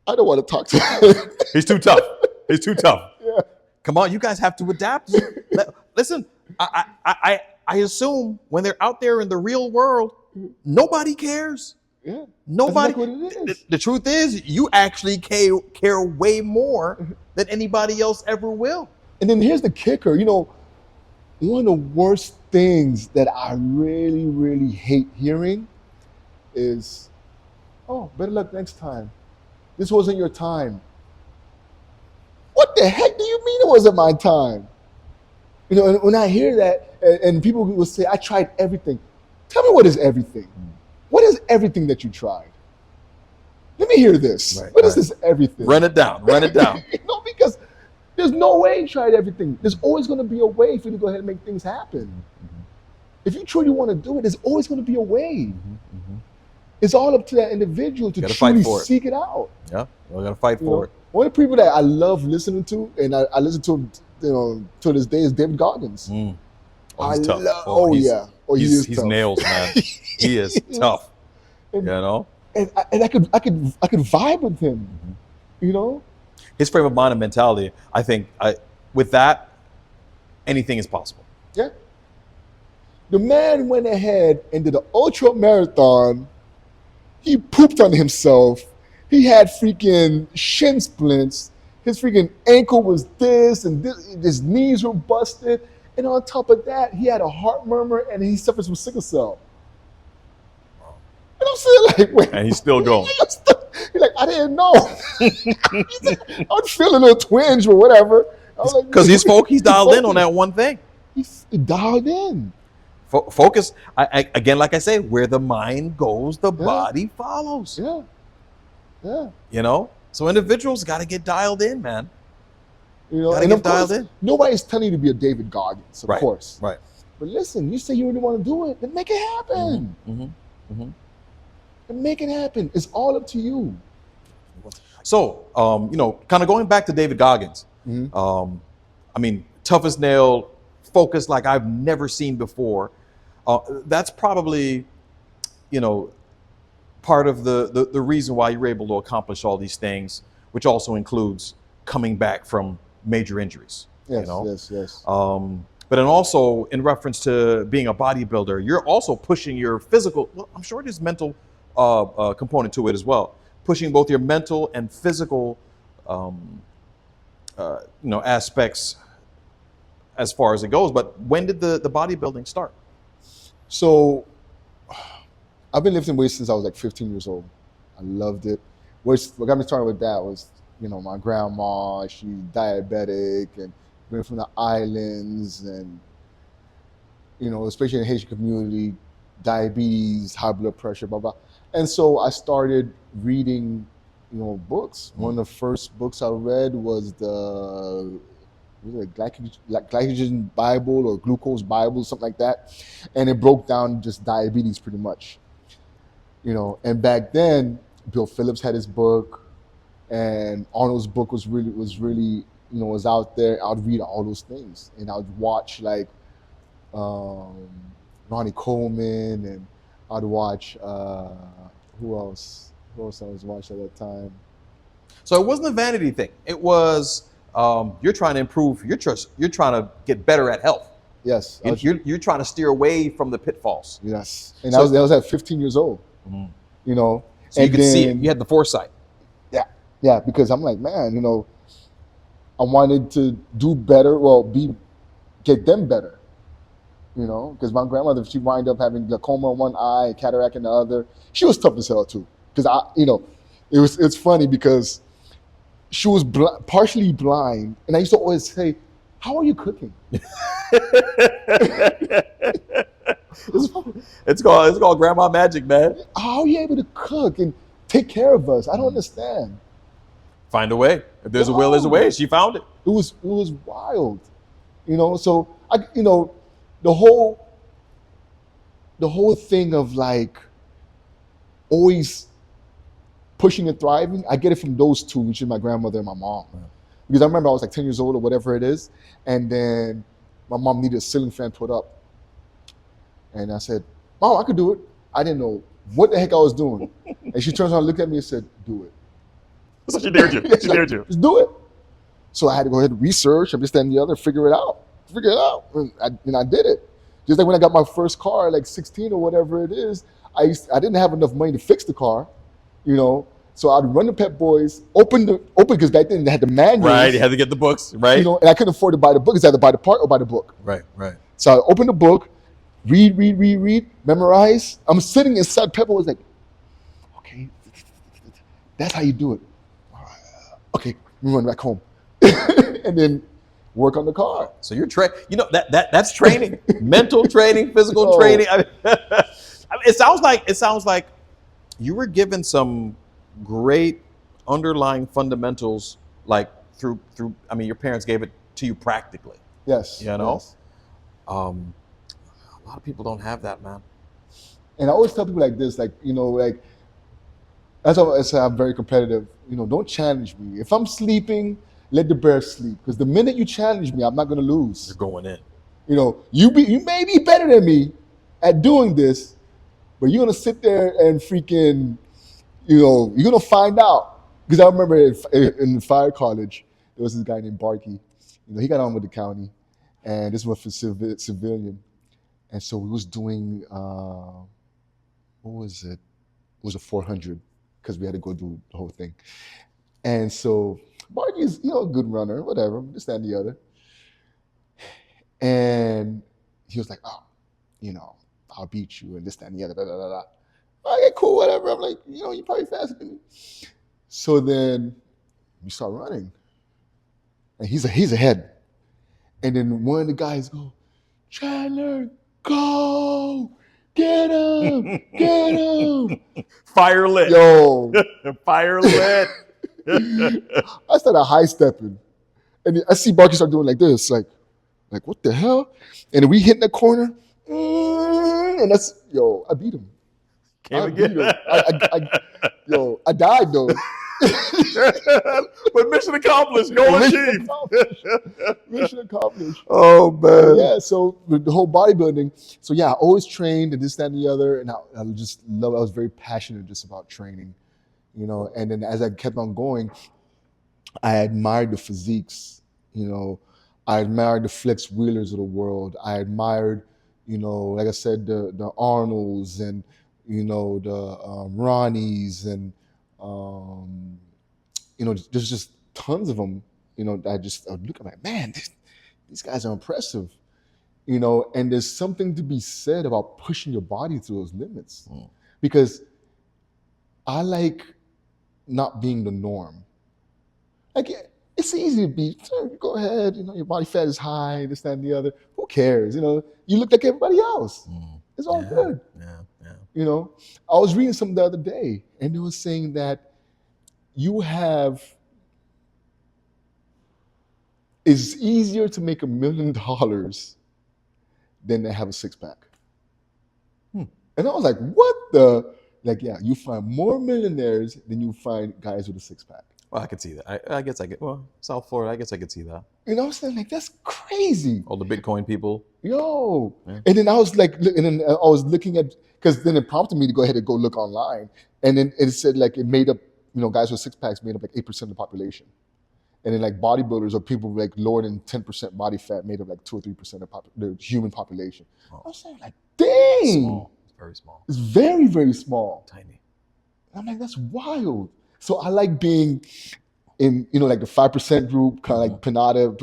I don't want to talk to him. He's too tough. Yeah. Come on, you guys have to adapt. Listen, I assume when they're out there in the real world, nobody cares. Yeah. Nobody. That's exactly what it is. The truth is, you actually care way more than anybody else ever will. And then here's the kicker. One of the worst things that I really, really hate hearing is, oh, better luck next time. This wasn't your time. What the heck do you mean it wasn't my time? And when I hear that, and people will say, I tried everything. Tell me, what is everything? What is everything that you tried? Let me hear this. What is this everything? Run it down. Because There's no way you tried everything. There's always going to be a way for you to go ahead and make things happen. Mm-hmm. If you truly want to do it, there's always going to be a way. Mm-hmm. It's all up to that individual to truly seek it out. Yeah, we got to fight for it. One of the people that I love listening to, and I listen to him, to this day, is David Goggins. Mm. Oh, he's tough. He's tough. Nails, man. He is tough. And, you know, and I could vibe with him. Mm-hmm. You know, his frame of mind and mentality. I think with that, anything is possible. Yeah. The man went ahead and did an ultra marathon. He pooped on himself. He had freaking shin splints. His freaking ankle was this, and this, his knees were busted. And on top of that, he had a heart murmur, and he suffers from sickle cell. And I'm saying, like, wait. And he's still going. He's like, I didn't know. I'm feeling a little twinge or whatever. Because he's dialed in on that one thing. He's dialed in. Focus. Again, like I say, where the mind goes, the body follows. Yeah. You know? So individuals got to get dialed in, man. You know, and of course, nobody's telling you to be a David Goggins, of course. Right. But listen, you say you really want to do it, then make it happen. Mm-hmm. And make it happen. It's all up to you. So, kind of going back to David Goggins. Mm-hmm. I mean, tough as nail, focused like I've never seen before. That's probably, part of the reason why you're able to accomplish all these things, which also includes coming back from major injuries. Yes. But then also in reference to being a bodybuilder, you're also pushing your physical. Well, I'm sure there's mental component to it as well. Pushing both your mental and physical, aspects as far as it goes. But when did the bodybuilding start? So, I've been lifting weights since I was like 15 years old. I loved it. What got me started with that was, my grandma, she's diabetic and went from the islands and, especially in the Haitian community, diabetes, high blood pressure, blah, blah. And so I started reading, books. One of the first books I read was the glycogen Bible or glucose Bible, something like that. And it broke down just diabetes pretty much. And back then, Bill Phillips had his book, and Arnold's book was really was out there. I'd read all those things, and I'd watch like Ronnie Coleman, and I'd watch who else I was watching at that time. So it wasn't a vanity thing. It was you're trying to improve. You're trying to get better at health. Yes, you're trying to steer away from the pitfalls. Yes, and I was at 15 years old. Mm-hmm. So you could see it. You had the foresight. Yeah, because I'm like, man, I wanted to do better. Well, get them better. Because my grandmother, she wound up having glaucoma in one eye and cataract in the other. She was tough as hell too. Because it's funny because she was partially blind, and I used to always say, "How are you cooking?" It's called grandma magic, man. How are you able to cook and take care of us? I don't understand. Find a way. If there's a will, there's a way. She found it. It was wild, So the whole thing of like always pushing and thriving. I get it from those two, which is my grandmother and my mom. Yeah. Because I remember I was like 10 years old or whatever it is, and then my mom needed a ceiling fan put up, and I said, "Mom, I could do it." I didn't know what the heck I was doing, and she turns around, looked at me, and said, "Do it." So she dared you. She dared you. Just do it. So I had to go ahead and research and this, that, and the other, figure it out. And I did it. Just like when I got my first car, like 16 or whatever it is, I didn't have enough money to fix the car, So I'd run to Pep Boys, open because back then they had the manuals. Right, you had to get the books, right? And I couldn't afford to buy the book because I had to buy the part or buy the book. Right. So I opened the book, read, memorize. I'm sitting inside Pep Boys like, okay, that's how you do it. Okay, we run back home. And then work on the car. So you're that's training, mental training, physical training. I mean, it sounds like you were given some great underlying fundamentals, like through. I mean, your parents gave it to you practically. Yes. You know, Yes. a lot of people don't have that, man. And I always tell people like this, like, like, that's why I say I'm very competitive. Don't challenge me. If I'm sleeping, let the bear sleep. Because the minute you challenge me, I'm not going to You're lose. going in. You may be better than me at doing this, but you're going to sit there and freaking, you're going to find out. Because I remember in fire college, there was this guy named Barkey. He got on with the county, and this was for civilian. And so we was doing, what was it? It was a 400 because we had to go do the whole thing. And so Barkey's, a good runner, whatever, this, that, and the other. And he was like, oh, I'll beat you and this, that, and the other, da, da, da, da. Okay, cool, whatever. I'm like, you're probably faster than me. So then we start running. And he's ahead. And then one of the guys go, Chandler, go! Get him! Get him! Fire lit. Yo. Fire lit. I started high stepping. And I see Barkey start doing like this, like what the hell? And then we hit in the corner. And that's, I beat him. Came I again. beat him. I died though. But mission accomplished, goal achieved. Mission accomplished. Oh man. Yeah, so the whole bodybuilding. So yeah, I always trained and this, that, and the other. And I just love, I was very passionate just about training, and then as I kept on going, I admired the physiques, I admired the Flex Wheelers of the world. I admired, like I said, the Arnolds and, the Ronnies and, there's just tons of them, I would look at like, man, these guys are impressive, and there's something to be said about pushing your body through those limits because I like not being the norm. Like, it's easy to be, go ahead, your body fat is high, this, that, and the other. Who cares? You look like everybody else. It's all good. Yeah. I was reading something the other day, and it was saying that it's easier to make $1 million than to have a six-pack. And I was like, what the? Like, yeah, you find more millionaires than you find guys with a six-pack. Well, I could see that. I guess I get. Well, South Florida, I guess I could see that. I'm saying, like, that's crazy. All the Bitcoin people. Yo. Yeah. And then I was like, and then I was looking at, because then it prompted me to go ahead and go look online. And then it said, like, it made up, guys with six packs made up like 8% of the population. And then like bodybuilders or people like lower than 10% body fat made up like 2 or 3% of the human population. I was saying, like, dang. Small. It's very small. It's very, very small. Tiny. And I'm like, that's wild. So I like being in, like the 5% group, kind of like Pinata,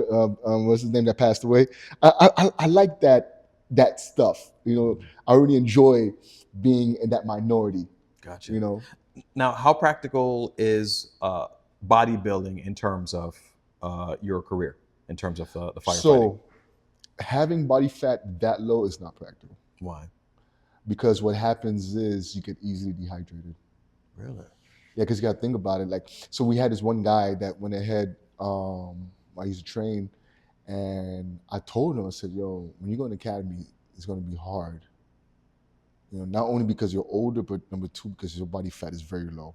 what's his name that passed away. I like that stuff. I really enjoy being in that minority. Gotcha. Now, how practical is bodybuilding in terms of your career, in terms of the firefighting? So having body fat that low is not practical. Why? Because what happens is you get easily dehydrated. Really? Yeah, because you got to think about it. Like, so we had this one guy that went ahead, I used to train, and I told him, I said, yo, when you go in the academy, it's going to be hard. Not only because you're older, but number two, because your body fat is very low.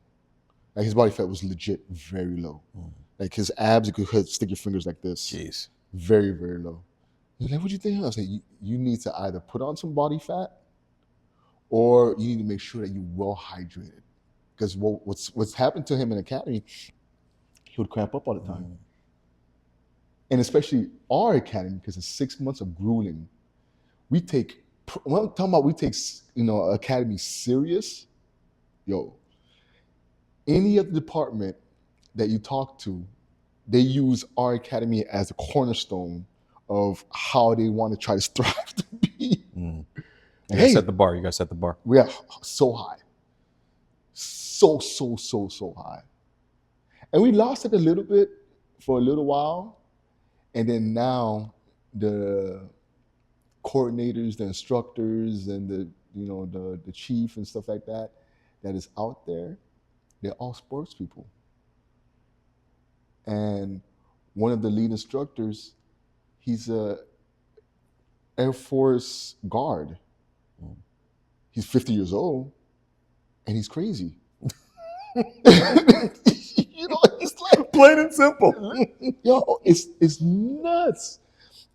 Like, his body fat was legit very low. Like, his abs, you could stick your fingers like this. Jeez. Very, very low. He's like, what do you think? I was like, you need to either put on some body fat, or you need to make sure that you're well hydrated. Because what's happened to him in academy, he would cramp up all the time. And especially our academy, because it's 6 months of grueling. When I'm talking about we take, academy serious, any other department that you talk to, they use our academy as a cornerstone of how they want to try to strive to be. You gotta set the bar. You gotta set the bar. We are so high. So high. And we lost it a little bit for a little while. And then now the coordinators, the instructors, and the chief and stuff like that is out there, they're all sports people. And one of the lead instructors, he's a Air Force guard. He's 50 years old, and he's crazy. It's like Plain and simple. yo, it's nuts.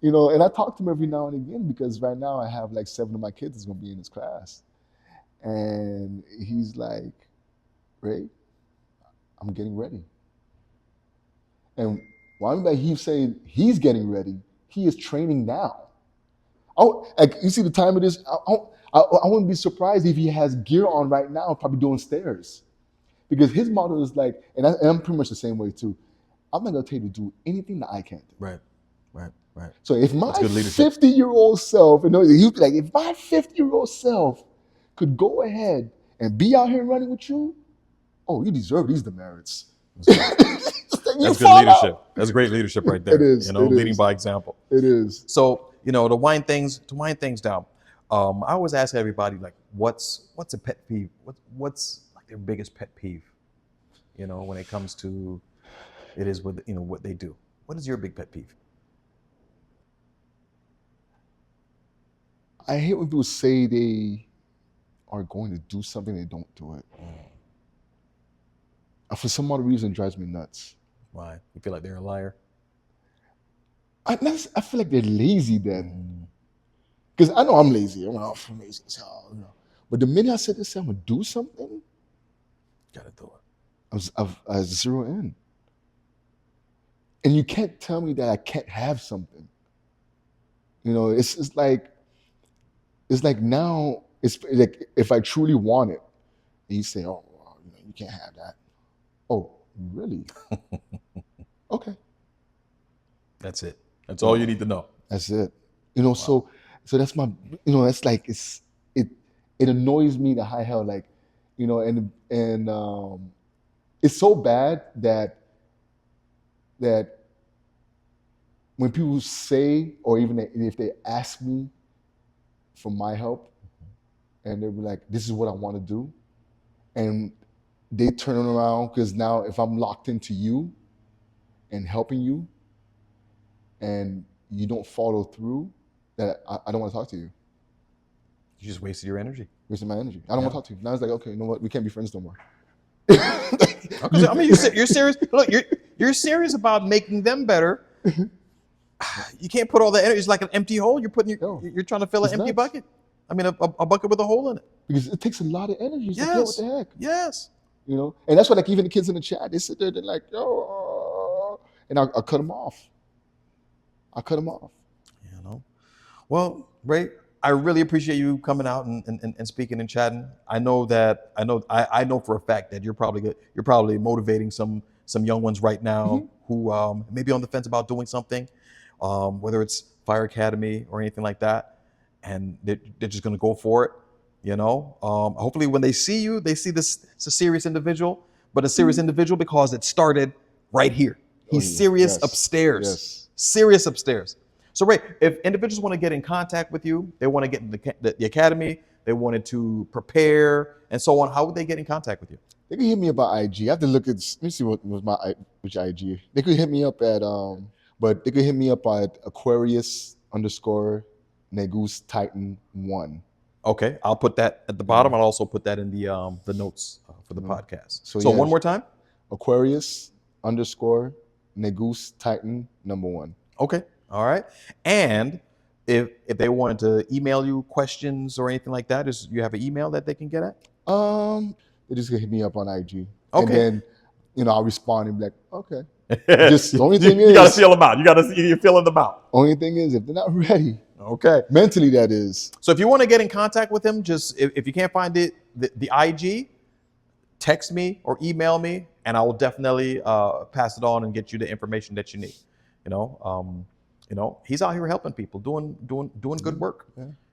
And I talk to him every now and again because right now I have like 7 of my kids is gonna be in his class, and he's like, Ray, I'm getting ready. And why am I he's saying he's getting ready? He is training now. Oh, like you see the time it is. I wouldn't be surprised if he has gear on right now, probably doing stairs, because his motto is like, and I'm pretty much the same way too. I'm not gonna tell you to do anything that I can't do. Right. So if my good leadership. 50-year-old self, he'd be like, if my 50-year-old self could go ahead and be out here running with you, oh, you deserve these demerits. That's good leadership. That's great leadership right there. It is. Leading by example. It is. So, to wind things down, I always ask everybody, like, what's a pet peeve? What's like their biggest pet peeve? When it comes to it is with what they do. What is your big pet peeve? I hate when people say they are going to do something, they don't do it. For some odd reason, it drives me nuts. Why? You feel like they're a liar? I feel like they're lazy then. Because I know I'm lazy. I'm lazy as hell. But the minute I said this, I'm going to do something, Gotta do it. I zero in. And you can't tell me that I can't have something. It's like now, it's like if I truly want it, and you say, oh, well, you can't have that. Oh, really? Okay. That's it. That's all you need to know. That's it. So that's my, that's like, it annoys me to high hell, like, and it's so bad that when people say, or even if they ask me for my help, and they'll be like, this is what I want to do, and they turn around, because now if I'm locked into you and helping you and you don't follow through, that I don't want to talk to you. You just wasted your energy. Wasted my energy. I don't want to talk to you. Now it's like, okay, you know what? We can't be friends no more. I mean, you're serious. Look, you're serious about making them better. You can't put all the energy. It's like an empty hole. You're trying to fill an empty bucket. I mean, a bucket with a hole in it. Because it takes a lot of energy. It's Yes. like, yo, what the heck? Yes. And that's why, like, even the kids in the chat, they sit there, they're like, yo, and I'll cut them off. Well, Ray, I really appreciate you coming out and speaking and chatting. I know for a fact that you're probably motivating some young ones right now who may be on the fence about doing something, whether it's Fire Academy or anything like that, and they're just going to go for it. Hopefully when they see you, they see this. It's a serious individual, but a serious individual because it started right here. He's serious upstairs. Yes. Serious upstairs. So Ray, if individuals want to get in contact with you, they want to get in the academy, they wanted to prepare and so on, how would they get in contact with you? They can hit me up by IG. I have to look at. Let me see which IG. They could hit me up at but they could hit me up at Aquarius_Negus Titan 1. Okay, I'll put that at the bottom. I'll also put that in the notes for the podcast. So one more time. Aquarius_Negus Titan 1. Okay. All right. And if they wanted to email you questions or anything like that, you have an email that they can get at? They just hit me up on IG. Okay. And then I'll respond and be like, okay. Just the only thing you gotta feel them out. You're feeling them out. Only thing is, if they're not ready, okay, mentally that is. So if you want to get in contact with him, just if you can't find the IG, text me or email me, and I will definitely pass it on and get you the information that you need. He's out here helping people, doing good work.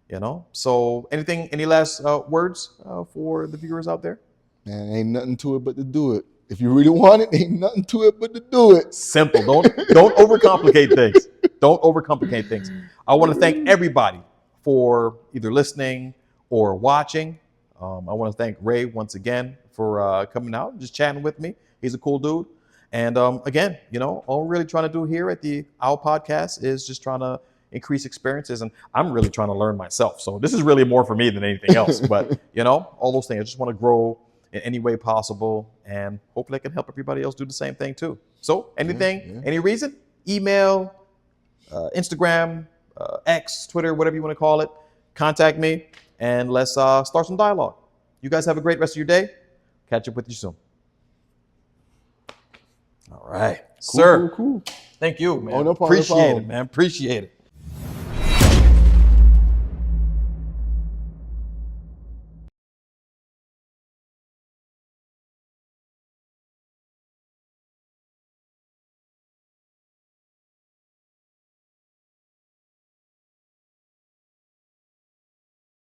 Yeah. So any last words for the viewers out there? Man, ain't nothing to it but to do it. If you really want it, ain't nothing to it but to do it. Simple. Don't overcomplicate things. Don't overcomplicate things. I want to thank everybody for either listening or watching. I want to thank Ray once again for coming out and just chatting with me. He's a cool dude. And again, all we're really trying to do here at the Owl Podcast is just trying to increase experiences. And I'm really trying to learn myself. So this is really more for me than anything else. But, all those things. I just want to grow in any way possible. And hopefully I can help everybody else do the same thing too. So anything, any reason, email, Instagram, X, Twitter, whatever you want to call it, contact me and let's start some dialogue. You guys have a great rest of your day. Catch up with you soon. All right. Cool, Sir. cool. Thank you, man. Oh, no problem, Appreciate it, man. Appreciate it.